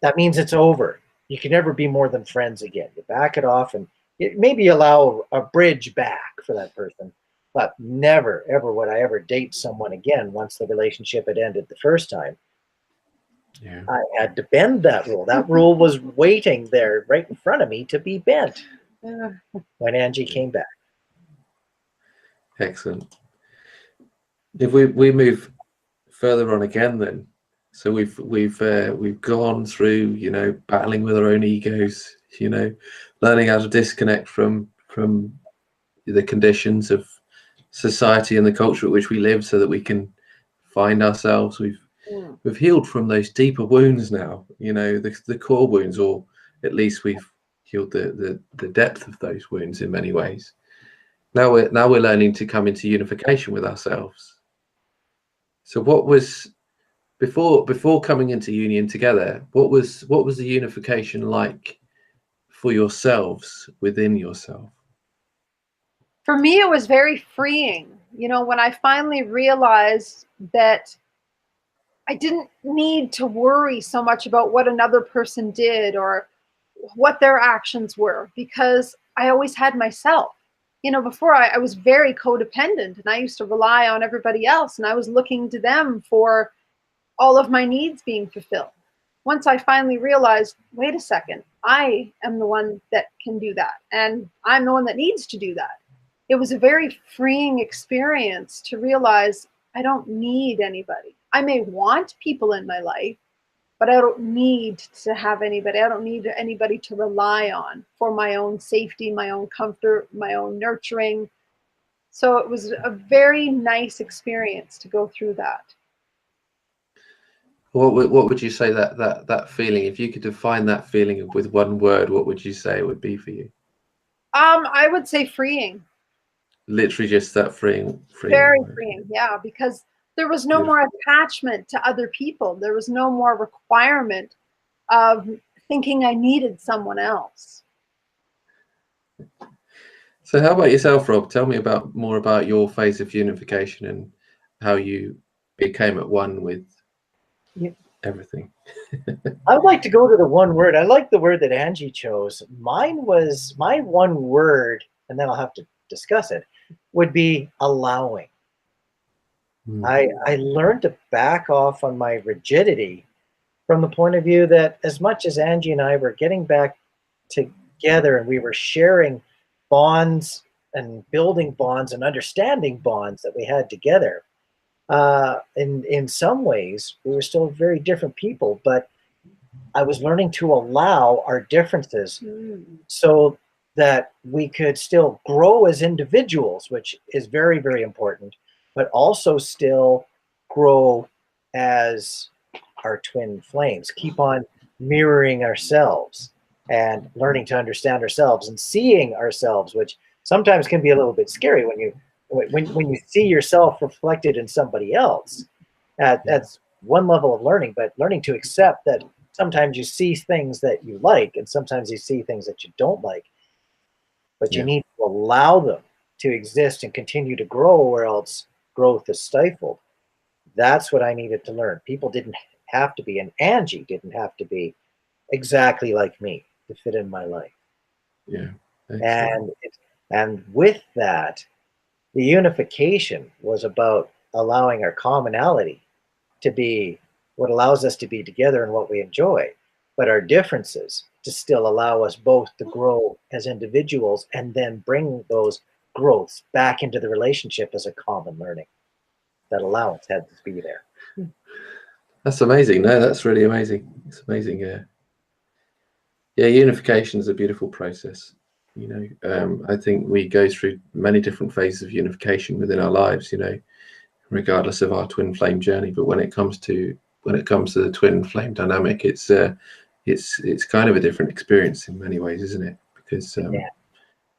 that means it's over. You can never be more than friends again. You back it off and maybe allow a bridge back for that person, but never, ever would I ever date someone again once the relationship had ended the first time. Yeah. I had to bend that rule. That rule was waiting there right in front of me to be bent when Angie came back. Excellent. If we move further on again, then, so we've gone through, you know, battling with our own egos, you know, learning how to disconnect from the conditions of society and the culture at which we live, so that we can find ourselves. We've healed from those deeper wounds now, you know, the core wounds, or at least we've healed the depth of those wounds in many ways. Now we're learning to come into unification with ourselves. So what was before coming into union together, what was the unification like for yourselves within yourself? For me, it was very freeing. You know, when I finally realized that I didn't need to worry so much about what another person did or what their actions were, because I always had myself. You know, before I was very codependent and I used to rely on everybody else and I was looking to them for all of my needs being fulfilled. Once I finally realized, wait a second, I am the one that can do that. And I'm the one that needs to do that. It was a very freeing experience to realize I don't need anybody. I may want people in my life, but I don't need to have anybody. I don't need anybody to rely on for my own safety, my own comfort, my own nurturing. So it was a very nice experience to go through that. What would you say that feeling, if you could define that feeling with one word, what would you say it would be for you? I would say freeing. Literally just that freeing Very word. freeing, yeah, because there was no Beautiful. more attachment to other people. There was no more requirement of thinking I needed someone else. So how about yourself, Rob? Tell me more about your phase of unification and how you became at one with everything. I would like to go to the one word. I like the word that Angie chose. Mine was my one word, and then I'll have to discuss it, would be allowing. I learned to back off on my rigidity from the point of view that as much as Angie and I were getting back together and we were sharing bonds and building bonds and understanding bonds that we had together, in some ways we were still very different people, but I was learning to allow our differences so that we could still grow as individuals, which is very, very important, but also still grow as our twin flames, keep on mirroring ourselves and learning to understand ourselves and seeing ourselves, which sometimes can be a little bit scary when you see yourself reflected in somebody else. That's one level of learning, but learning to accept that sometimes you see things that you like and sometimes you see things that you don't like, but you need to allow them to exist and continue to grow, or else growth is stifled. That's what I needed to learn. People didn't have to be, and Angie didn't have to be exactly like me to fit in my life. Yeah. And with that, the unification was about allowing our commonality to be what allows us to be together and what we enjoy, but our differences to still allow us both to grow as individuals and then bring those growths back into the relationship as a common learning. That allowance had to be there. That's amazing. No, that's really amazing. It's amazing. Yeah. Yeah, unification is a beautiful process. I think we go through many different phases of unification within our lives, regardless of our twin flame journey. But when it comes to the twin flame dynamic, it's kind of a different experience in many ways, isn't it? Because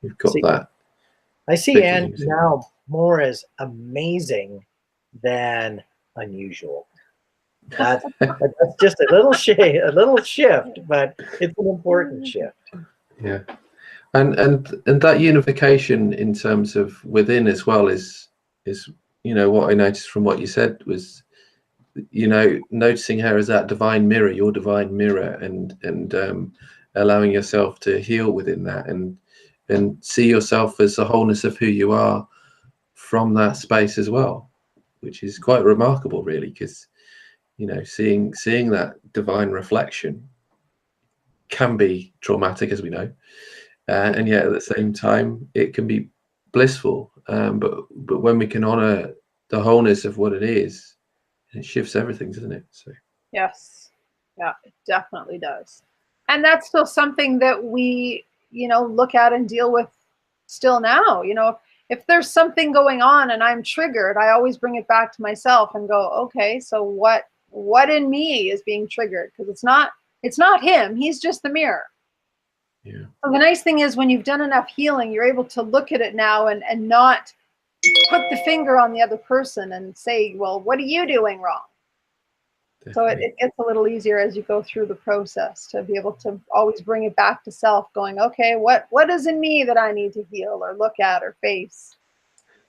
you've got that. I see Angie now more as amazing than unusual. That's just a little shift, but it's an important shift. Yeah, and that unification in terms of within as well is what I noticed from what you said was, noticing her as that divine mirror, your divine mirror, and allowing yourself to heal within that, and see yourself as the wholeness of who you are from that space as well, which is quite remarkable, really, because seeing that divine reflection can be traumatic, as we know, and yet at the same time it can be blissful. But when we can honor the wholeness of what it is, it shifts everything, doesn't it? So yes, yeah, it definitely does. And that's still something that we look at and deal with still now. If there's something going on and I'm triggered, I always bring it back to myself and go, okay, so what in me is being triggered? Because it's not him, he's just the mirror. Yeah. So the nice thing is, when you've done enough healing, you're able to look at it now and not put the finger on the other person and say, well, what are you doing wrong? Definitely. So it gets a little easier as you go through the process to be able to always bring it back to self, going, okay, what is in me that I need to heal or look at or face?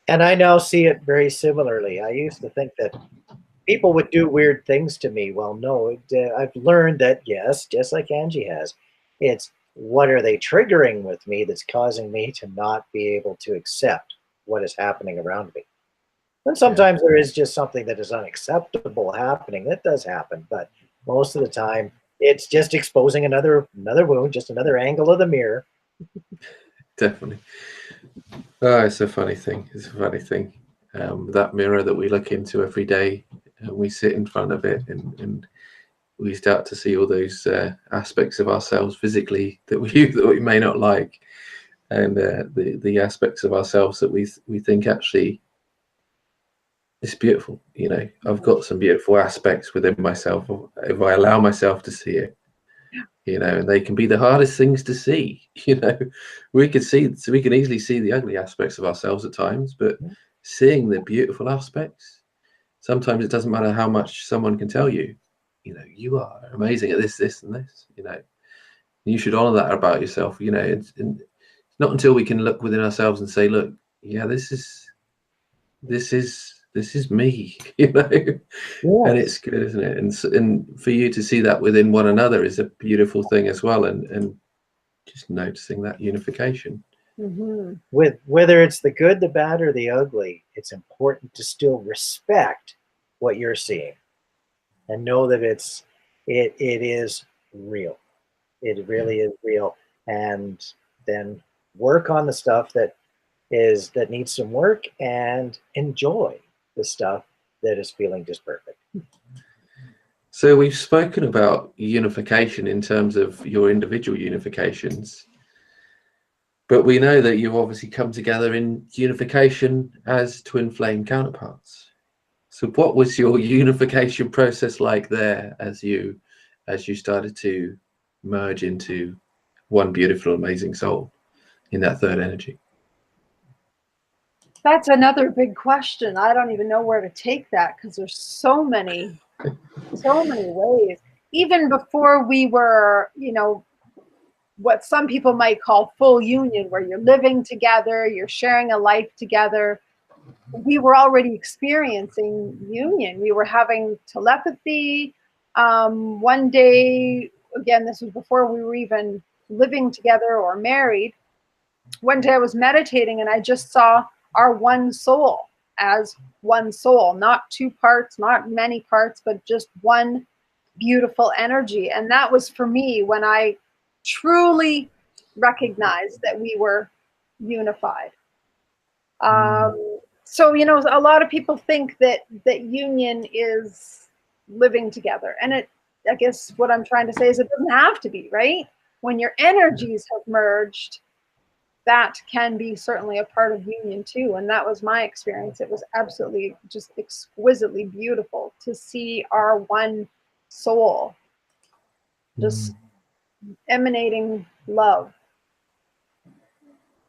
And I now see it very similarly. I used to think that people would do weird things to me. Well, no, I've learned that, yes, just like Angie has, it's what are they triggering with me that's causing me to not be able to accept what is happening around me. And sometimes there is just something that is unacceptable happening. That does happen, but most of the time it's just exposing another wound, just another angle of the mirror. Definitely. Oh, it's a funny thing. That mirror that we look into every day, and we sit in front of it, and we start to see all those aspects of ourselves physically that we may not like, and the aspects of ourselves that we think actually it's beautiful. I've got some beautiful aspects within myself if I allow myself to see it. And they can be the hardest things to see. We can easily see the ugly aspects of ourselves at times, but seeing the beautiful aspects, sometimes it doesn't matter how much someone can tell you. You are amazing at this, and this. You should honor that about yourself. It's not until we can look within ourselves and say, look, yeah, this is me. Yes. And it's good, isn't it? And for you to see that within one another is a beautiful thing as well, and just noticing that unification. Mm-hmm. With whether it's the good, the bad, or the ugly, it's important to still respect what you're seeing and know that it is real. It really is real, and then work on the stuff that needs some work, and enjoy the stuff that is feeling just perfect. So we've spoken about unification in terms of your individual unifications, but we know that you've obviously come together in unification as twin flame counterparts. So what was your unification process like there as you started to merge into one beautiful, amazing soul in that third energy? That's another big question. I don't even know where to take that, because there's so many ways. Even before we were, what some people might call full union, where you're living together, you're sharing a life together, we were already experiencing union. We were having telepathy. One day, again, this was before we were even living together or married. One day I was meditating and I just saw our one soul as one soul, not two parts, not many parts, but just one beautiful energy. And that was for me when I truly recognized that we were unified. So, a lot of people think that union is living together. And I guess what I'm trying to say is it doesn't have to be, right? When your energies have merged, that can be certainly a part of union too. And that was my experience. It was absolutely just exquisitely beautiful to see our one soul just emanating love.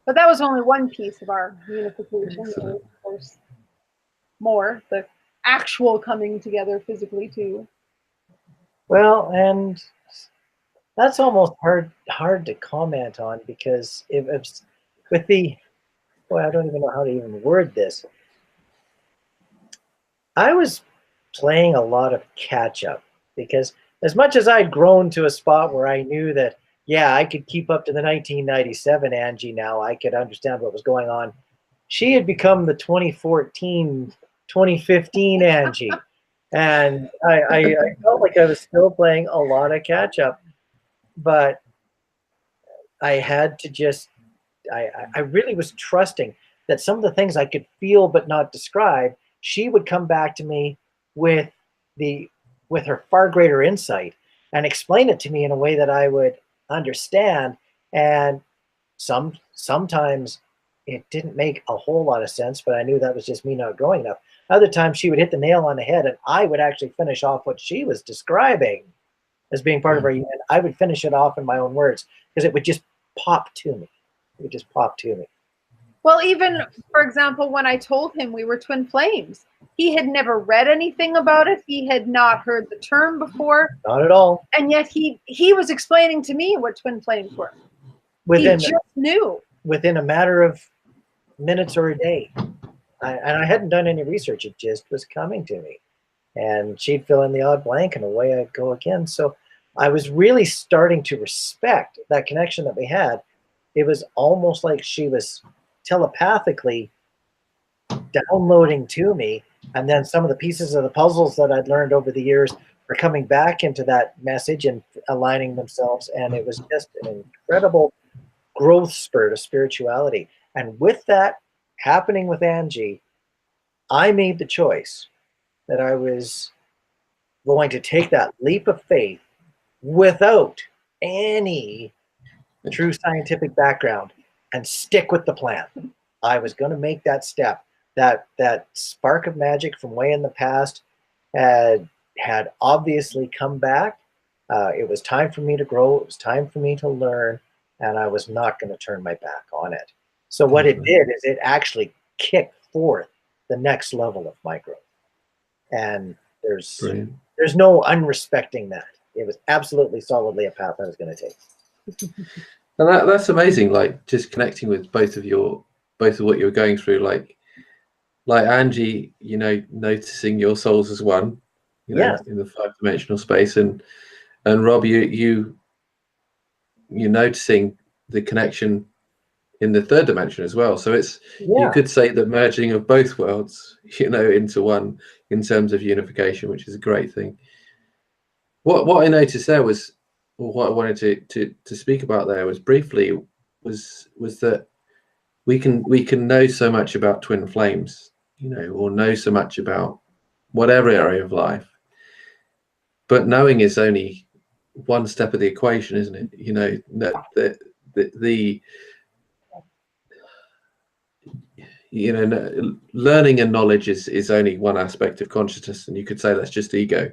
But that was only one piece of our unification. There was, of course, more, the actual coming together physically too. Well, and that's almost hard to comment on, because if with the, boy, I don't even know how to even word this. I was playing a lot of catch up, because as much as I'd grown to a spot where I knew that, yeah, I could keep up to the 1997 Angie now, I could understand what was going on. She had become the 2014, 2015 Angie. And I felt like I was still playing a lot of catch up, but I had to just, I really was trusting that some of the things I could feel but not describe, she would come back to me with the with her far greater insight and explain it to me in a way that I would understand. And sometimes it didn't make a whole lot of sense, but I knew that was just me not growing enough. Other times she would hit the nail on the head, and I would actually finish off what she was describing as being part of her. And I would finish it off in my own words, because it would just pop to me. It would just pop to me. Well, even, for example, when I told him we were twin flames, he had never read anything about it. He had not heard the term before. Not at all. And yet he was explaining to me what twin flames were. He just knew. Within a matter of minutes or a day. And I hadn't done any research. It just was coming to me. And she'd fill in the odd blank, and away I'd go again. So I was really starting to respect that connection that we had. It was almost like she was telepathically downloading to me, and then some of the pieces of the puzzles that I'd learned over the years were coming back into that message and aligning themselves. And it was just an incredible growth spurt of spirituality. And with that happening with Angie, I made the choice that I was going to take that leap of faith without any true scientific background and stick with the plan. I was going to make that step. That spark of magic from way in the past had obviously come back. It was time for me to grow. It was time for me to learn, and I was not going to turn my back on it. So what it did is it actually kicked forth the next level of my growth. And there's no unrespecting that. It was absolutely solidly a path I was going to take. And that's amazing. Like, just connecting with both of what you're going through. Like Angie, noticing your souls as one, in the 5-dimensional space, and Rob, you noticing the connection in the 3rd dimension as well. So it's, you could say the merging of both worlds, into one, in terms of unification, which is a great thing. What I noticed there was, or what I wanted to speak about there was briefly, was that we can know so much about twin flames, or know so much about whatever area of life, but knowing is only one step of the equation, isn't it? Learning and knowledge is only one aspect of consciousness, and you could say that's just ego.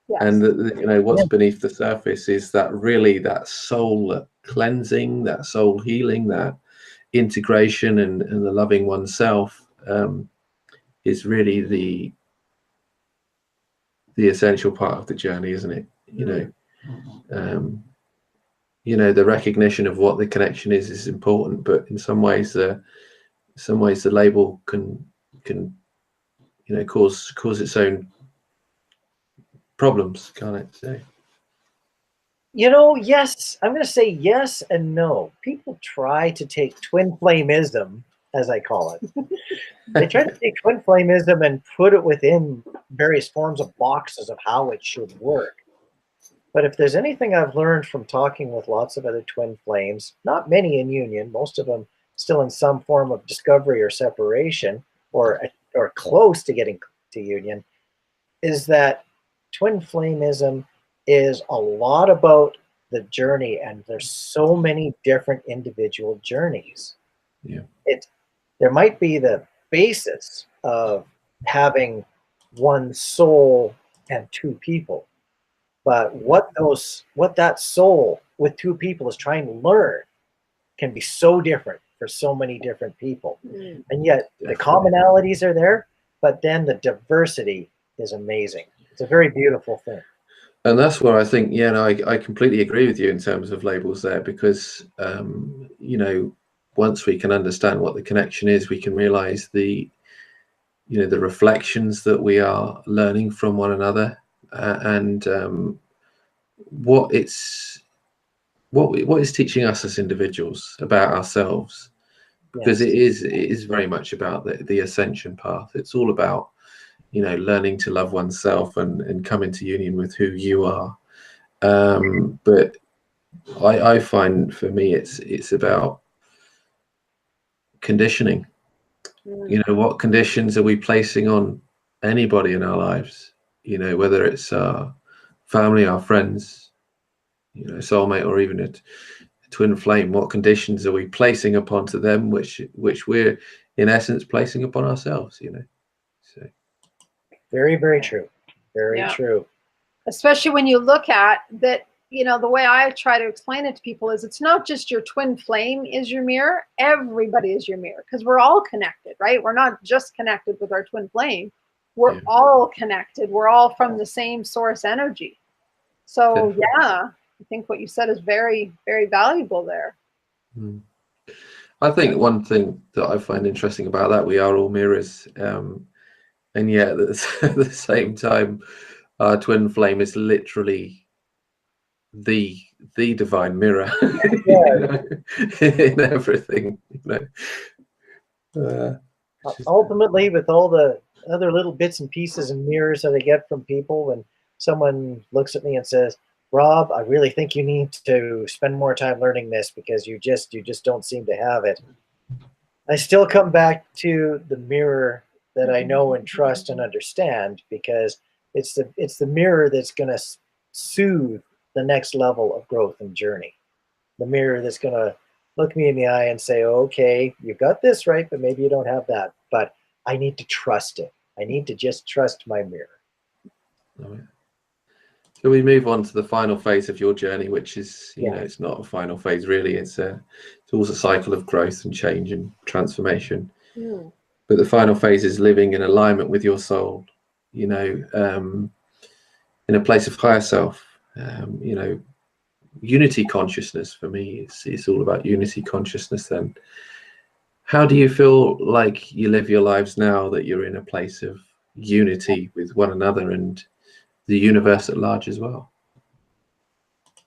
Yes. And what's beneath the surface is that soul cleansing, that soul healing, that integration, and the loving oneself is really the essential part of the journey, isn't it? The recognition of what the connection is important, but in some ways the label can cause its own problems, can't it? So, yes, I'm going to say yes and no. People try to take twin flameism, as I call it. They try to take twin flameism and put it within various forms of boxes of how it should work. But if there's anything I've learned from talking with lots of other twin flames, not many in union, most of them still in some form of discovery or separation, or close to getting to union, is that twin flameism is a lot about the journey, and there's so many different individual journeys. Yeah. There might be the basis of having one soul and two people, but what that soul with two people is trying to learn can be so different for so many different people. And yet the commonalities are there, but then the diversity is amazing. It's a very beautiful thing. And that's where I think, yeah, no, I completely agree with you in terms of labels there, because, you know, once we can understand what the connection is, we can realize the, you know, the reflections that we are learning from one another, and what it's what is teaching us as individuals about ourselves, because Yes. it is very much about the ascension path. It's all about, you know, learning to love oneself and come into union with who you are. But I find for me it's about conditioning. You know, what conditions are we placing on anybody in our lives? You know, whether it's our family, our friends, you know, soulmate, or even a twin flame. What conditions are we placing upon to them, which we're in essence placing upon ourselves? You know, so Very, very true. Very true. Especially when you look at that, you know, the way I try to explain it to people is it's not just your twin flame is your mirror. Everybody is your mirror, because we're all connected, right? We're not just connected with our twin flame. We're all connected. We're all from the same source energy. So yeah, I think what you said is very, very valuable there. I think one thing that I find interesting about that, we are all mirrors, and yet at the same time, our twin flame is literally the divine mirror, you know, in everything, you know. Ultimately, with all the other little bits and pieces and mirrors that I get from people, when someone looks at me and says, "Rob, I really think you need to spend more time learning this because you just don't seem to have it," I still come back to the mirror that I know and trust and understand, because it's the mirror that's going to soothe the next level of growth and journey. The mirror that's going to look me in the eye and say, "Okay, you got this right, but maybe you don't have that. But I need to trust it. I need to just trust my mirror." So we move on to the final phase of your journey, which is, you know, Yeah. it's not a final phase really. It's always a cycle of growth and change and transformation. But the final phase is living in alignment with your soul, you know, in a place of higher self. You know, unity consciousness for me, it's all about unity consciousness. Then how do you feel like you live your lives now that you're in a place of unity with one another and the universe at large as well?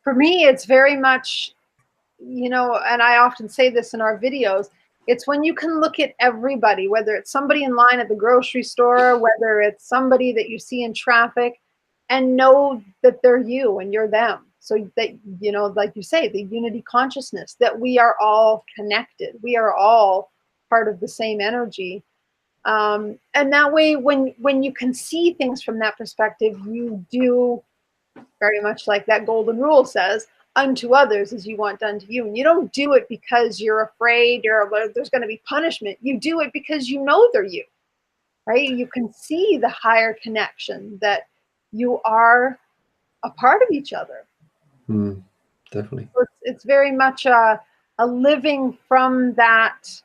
For me, it's very much, you know, and I often say this in our videos, it's when you can look at everybody, whether it's somebody in line at the grocery store, whether it's somebody that you see in traffic, and know that they're you and you're them. So that, you know, like you say, the unity consciousness, that we are all connected. We are all part of the same energy. And that way, when you can see things from that perspective, you do very much like that golden rule says, unto others as you want done to you. And you don't do it because you're afraid there's going to be punishment. You do it because you know they're you, right? You can see the higher connection, that you are a part of each other. Definitely. So it's very much a living from that.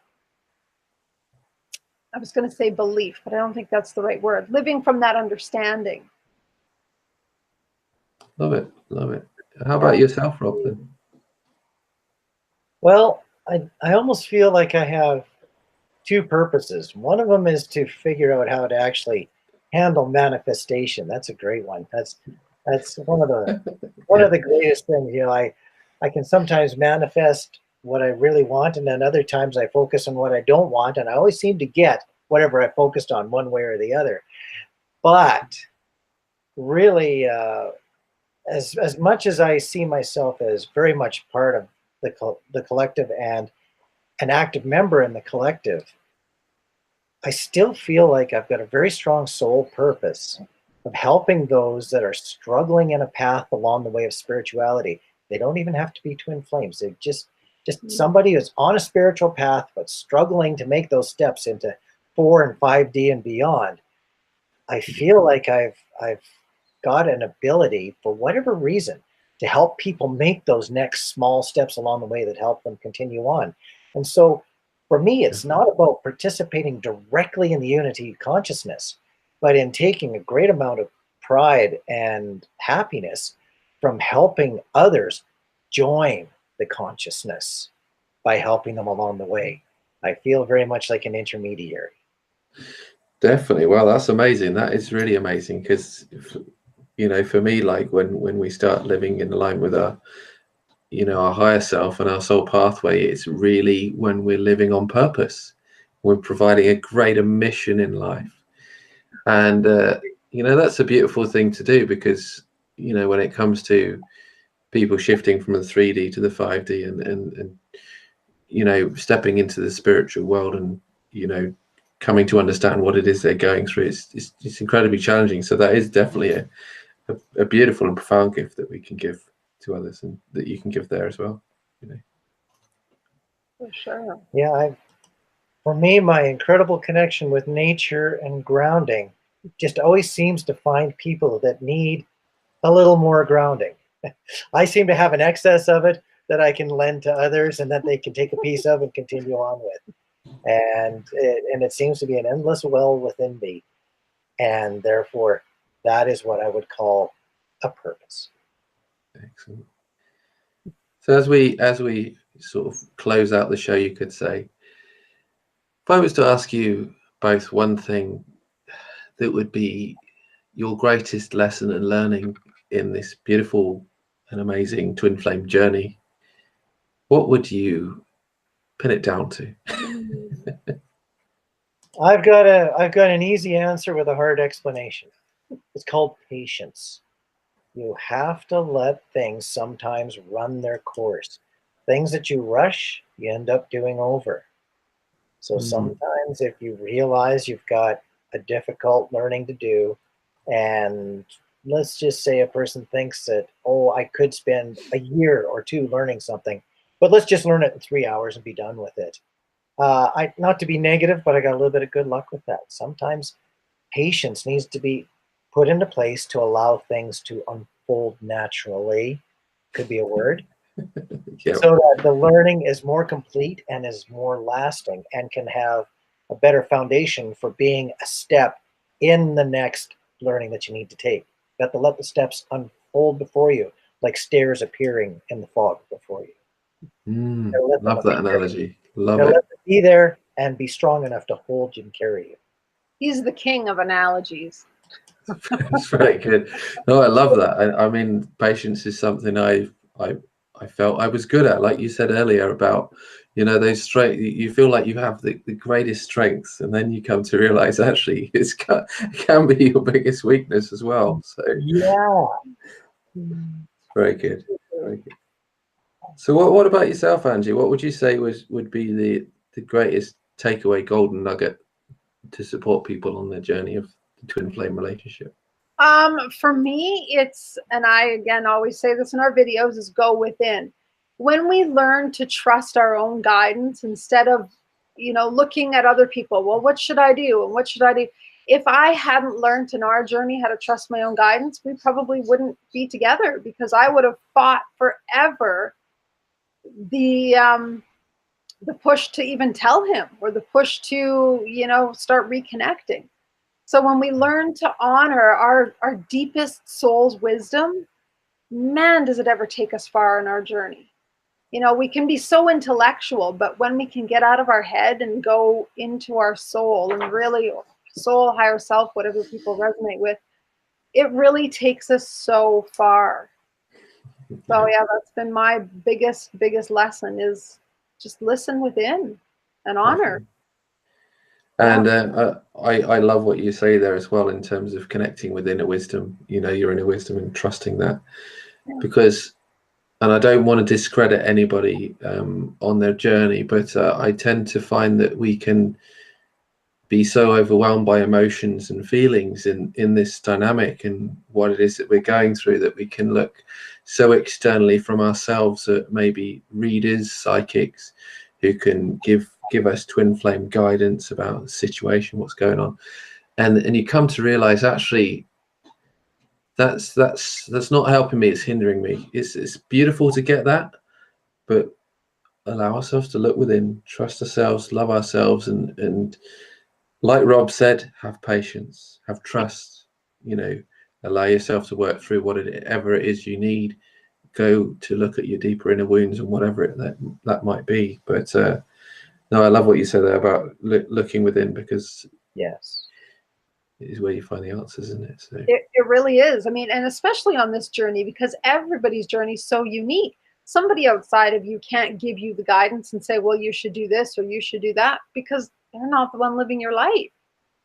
I was going to say belief, but I don't think that's the right word. Living from that understanding. Love it. Love it. How about yourself, Rob, then? Well, I almost feel like I have two purposes. One of them is to figure out how to actually handle manifestation. That's a great one. That's one of the greatest things. You know, I can sometimes manifest what I really want, and then other times I focus on what I don't want, and I always seem to get whatever I focused on, one way or the other. But really, as much as I see myself as very much part of the collective and an active member in the collective, I still feel like I've got a very strong soul purpose of helping those that are struggling in a path along the way of spirituality They don't even have to be twin flames. They're just somebody who's on a spiritual path but struggling to make those steps into 4 and 5D and beyond. I feel like I've got an ability, for whatever reason, to help people make those next small steps along the way that help them continue on. And so for me, it's not about participating directly in the unity consciousness, but in taking a great amount of pride and happiness from helping others join the consciousness by helping them along the way. I feel very much like an intermediary. Definitely. Well, that's amazing. That is really amazing, because, you know, for me, like when we start living in line with our, you know, our higher self and our soul pathway, it's really when we're living on purpose. We're providing a greater mission in life. And, you know, that's a beautiful thing to do, because, you know, when it comes to people shifting from the 3D to the 5D and you know, stepping into the spiritual world and, you know, coming to understand what it is they're going through, it's incredibly challenging. So that is definitely a beautiful and profound gift that we can give to others, and that you can give there as well, you know. For sure. Yeah, for me, my incredible connection with nature and grounding just always seems to find people that need a little more grounding. I seem to have an excess of it that I can lend to others and that they can take a piece of and continue on with. And it seems to be an endless well within me. And therefore, that is what I would call a purpose. Excellent. So as we sort of close out the show, you could say, if I was to ask you both one thing that would be your greatest lesson and learning in this beautiful and amazing twin flame journey, what would you pin it down to? I've got an easy answer with a hard explanation. It's called patience. You have to let things sometimes run their course. Things that you rush, you end up doing over. So sometimes if you realize you've got a difficult learning to do, and let's just say a person thinks that, oh, I could spend a year or two learning something, but let's just learn it in 3 hours and be done with it. Not to be negative, but I got a little bit of good luck with that. Sometimes patience needs to be put into place to allow things to unfold naturally. Could be a word. Yep. So that the learning is more complete and is more lasting and can have a better foundation for being a step in the next learning that you need to take. You have to let the steps unfold before you, like stairs appearing in the fog before you. Love that analogy. Love it. Let them be there and be strong enough to hold you and carry you. He's the king of analogies. It's very good. No, I love that. I mean, patience is something I felt I was good at. Like you said earlier about, you know, those strength. You feel like you have the greatest strengths, and then you come to realize actually it can be your biggest weakness as well. So yeah, very good. Very good. So what about yourself, Angie? What would you say would be the greatest takeaway golden nugget to support people on their journey of the twin flame relationship? For me, it's, and I again always say this in our videos, is go within. When we learn to trust our own guidance instead of, you know, looking at other people, well, what should I do? And what should I do? If I hadn't learned in our journey how to trust my own guidance, we probably wouldn't be together, because I would have fought forever the push to even tell him, or the push to, you know, start reconnecting. So when we learn to honor our deepest soul's wisdom, man, does it ever take us far in our journey. You know, we can be so intellectual, but when we can get out of our head and go into our soul, and really soul, higher self, whatever people resonate with, it really takes us so far. So yeah, that's been my biggest lesson, is just listen within and honor. And I love what you say there as well, in terms of connecting with inner wisdom, you know, your inner wisdom, and trusting that. Because, and I don't want to discredit anybody on their journey, but I tend to find that we can be so overwhelmed by emotions and feelings in this dynamic and what it is that we're going through, that we can look so externally from ourselves at maybe readers, psychics, who can give us twin flame guidance about the situation, what's going on, and you come to realize actually that's not helping me, it's hindering me. It's beautiful to get that, but allow ourselves to look within, trust ourselves, love ourselves, and like Rob said, have patience, have trust, you know, allow yourself to work through whatever it is you need. Go to look at your deeper inner wounds and whatever that might be. But no, I love what you said there about looking within, because Yes, it is where you find the answers, isn't it? So It really is. I mean, and especially on this journey, because everybody's journey is so unique. Somebody outside of you can't give you the guidance and say, well, you should do this or you should do that, because they're not the one living your life.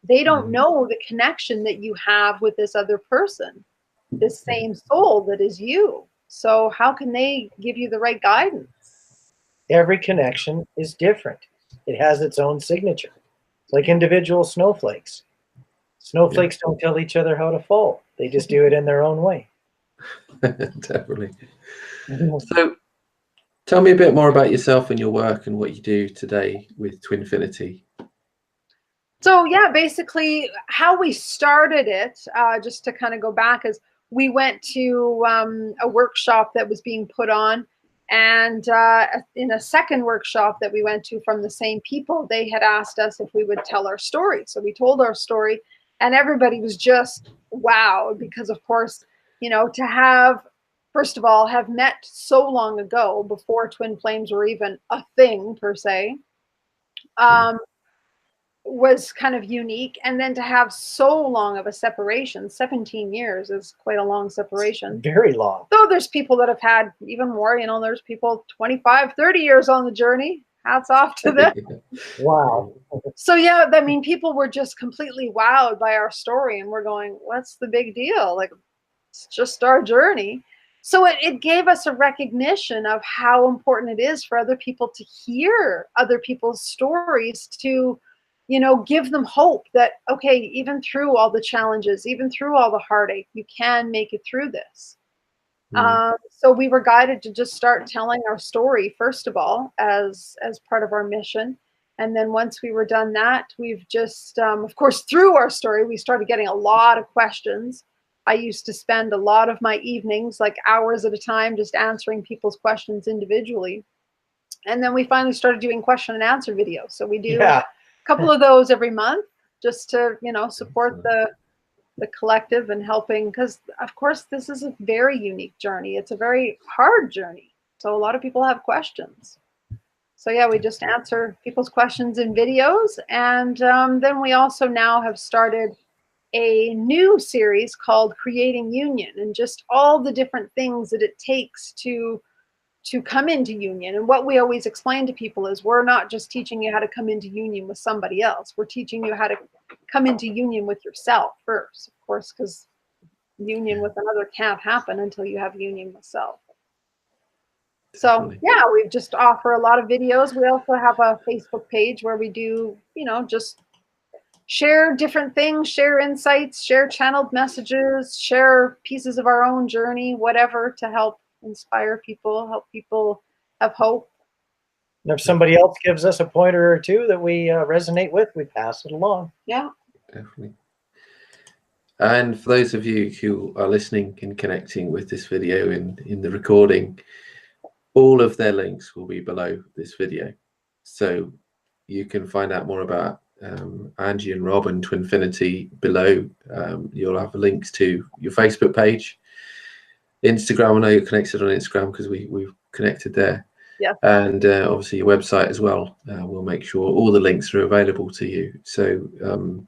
They don't know the connection that you have with this other person, this same soul that is you. So how can they give you the right guidance? every connection is different. It has its own signature. It's like individual snowflakes. Snowflakes don't tell each other how to fall. They just do it in their own way. definitely. So tell me a bit more about yourself and your work and what you do today with Twinfinity. So yeah, basically how we started it, just to kind of go back, is we went to a workshop that was being put on, and in a second workshop that we went to from the same people, they had asked us if we would tell our story. So we told our story, and everybody was just wowed, because of course, you know, to have, first of all, have met so long ago, before twin flames were even a thing per se, was kind of unique. And then to have so long of a separation, 17 years is quite a long separation. Very long. Though there's people that have had even more, you know, there's people 25, 30 years on the journey. Hats off to them. Wow. So yeah, I mean, people were just completely wowed by our story, and we're going, what's the big deal? Like, it's just our journey. So it gave us a recognition of how important it is for other people to hear other people's stories, to, you know, give them hope that, okay, even through all the challenges, even through all the heartache, you can make it through this. So we were guided to just start telling our story, first of all, as part of our mission. And then once we were done that, we've just, of course, through our story, we started getting a lot of questions. I used to spend a lot of my evenings, like hours at a time, just answering people's questions individually. And then we finally started doing question and answer videos. So we do a couple of those every month, just to, you know, support the collective and helping, because of course this is a very unique journey. It's a very hard journey. So a lot of people have questions. So yeah, we just answer people's questions in videos. And then we also now have started a new series called Creating Union, and just all the different things that it takes to come into union. And what we always explain to people is, we're not just teaching you how to come into union with somebody else. We're teaching you how to come into union with yourself first, of course, because union with another can't happen until you have union with self. So yeah, we just offer a lot of videos. We also have a Facebook page where we do, you know, just share different things, share insights, share channeled messages, share pieces of our own journey, whatever, to help inspire people, help people have hope. And if somebody else gives us a pointer or two that we resonate with, we pass it along. Yeah, definitely. And for those of you who are listening and connecting with this video in the recording, all of their links will be below this video. So you can find out more about Angie and Rob and Twinfinity below. You'll have links to your Facebook page, Instagram. I know you're connected on Instagram because we've connected there. Yeah. And obviously your website as well. We'll make sure all the links are available to you. So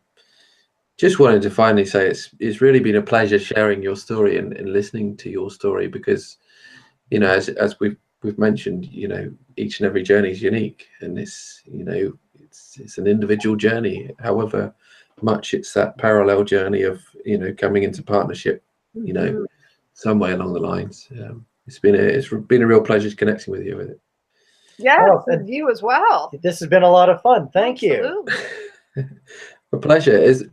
just wanted to finally say it's really been a pleasure sharing your story and listening to your story, because, you know, as we've mentioned, you know, each and every journey is unique, and it's, you know, it's an individual journey. However much it's that parallel journey of, you know, coming into partnership, you know, somewhere along the lines. It's been a real pleasure connecting with you with it. Yes, and you as well. This has been a lot of fun. Thank you. Absolutely. A pleasure. Is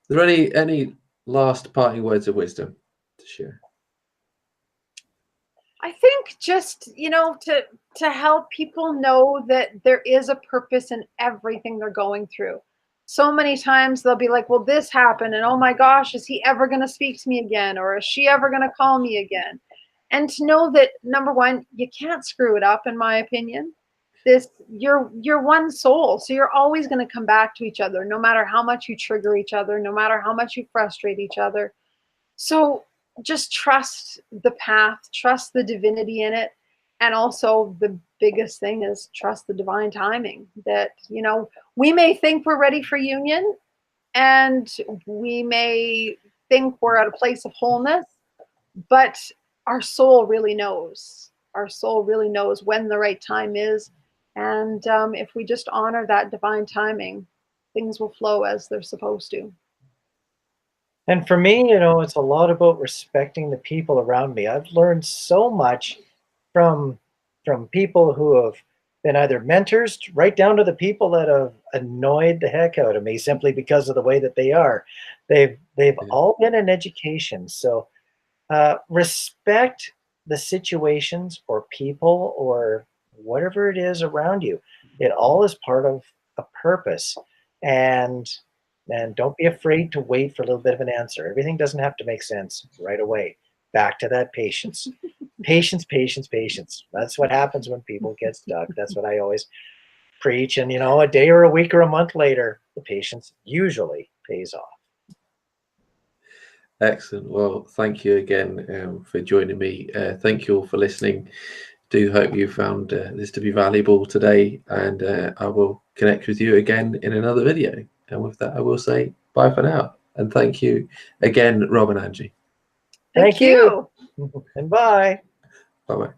there any last parting words of wisdom to share? I think just, to help people know that there is a purpose in everything they're going through. So many times they'll be like, well, this happened, and oh my gosh, is he ever going to speak to me again? Or is she ever going to call me again? And to know that, number one, you can't screw it up, in my opinion. You're one soul, so you're always going to come back to each other, no matter how much you trigger each other, no matter how much you frustrate each other. So just trust the path, trust the divinity in it. And also, the biggest thing is trust the divine timing, that, we may think we're ready for union, and we may think we're at a place of wholeness, but our soul really knows. Our soul really knows when the right time is. And if we just honor that divine timing, things will flow as they're supposed to. And for me, it's a lot about respecting the people around me. I've learned so much from people who have been either mentors right down to the people that have annoyed the heck out of me simply because of the way that they are. They've all been in education. So respect the situations or people or whatever it is around you. It all is part of a purpose. And don't be afraid to wait for a little bit of an answer. Everything doesn't have to make sense right away. Back to that patience. Patience, patience, patience. That's what happens when people get stuck. That's what I always preach. And, a day or a week or a month later, the patience usually pays off. Excellent. Well, thank you again for joining me. Thank you all for listening. Do hope you found this to be valuable today, and I will connect with you again in another video. And with that, I will say bye for now. And thank you again, Rob and Angie. Thank you. And bye. Bye-bye.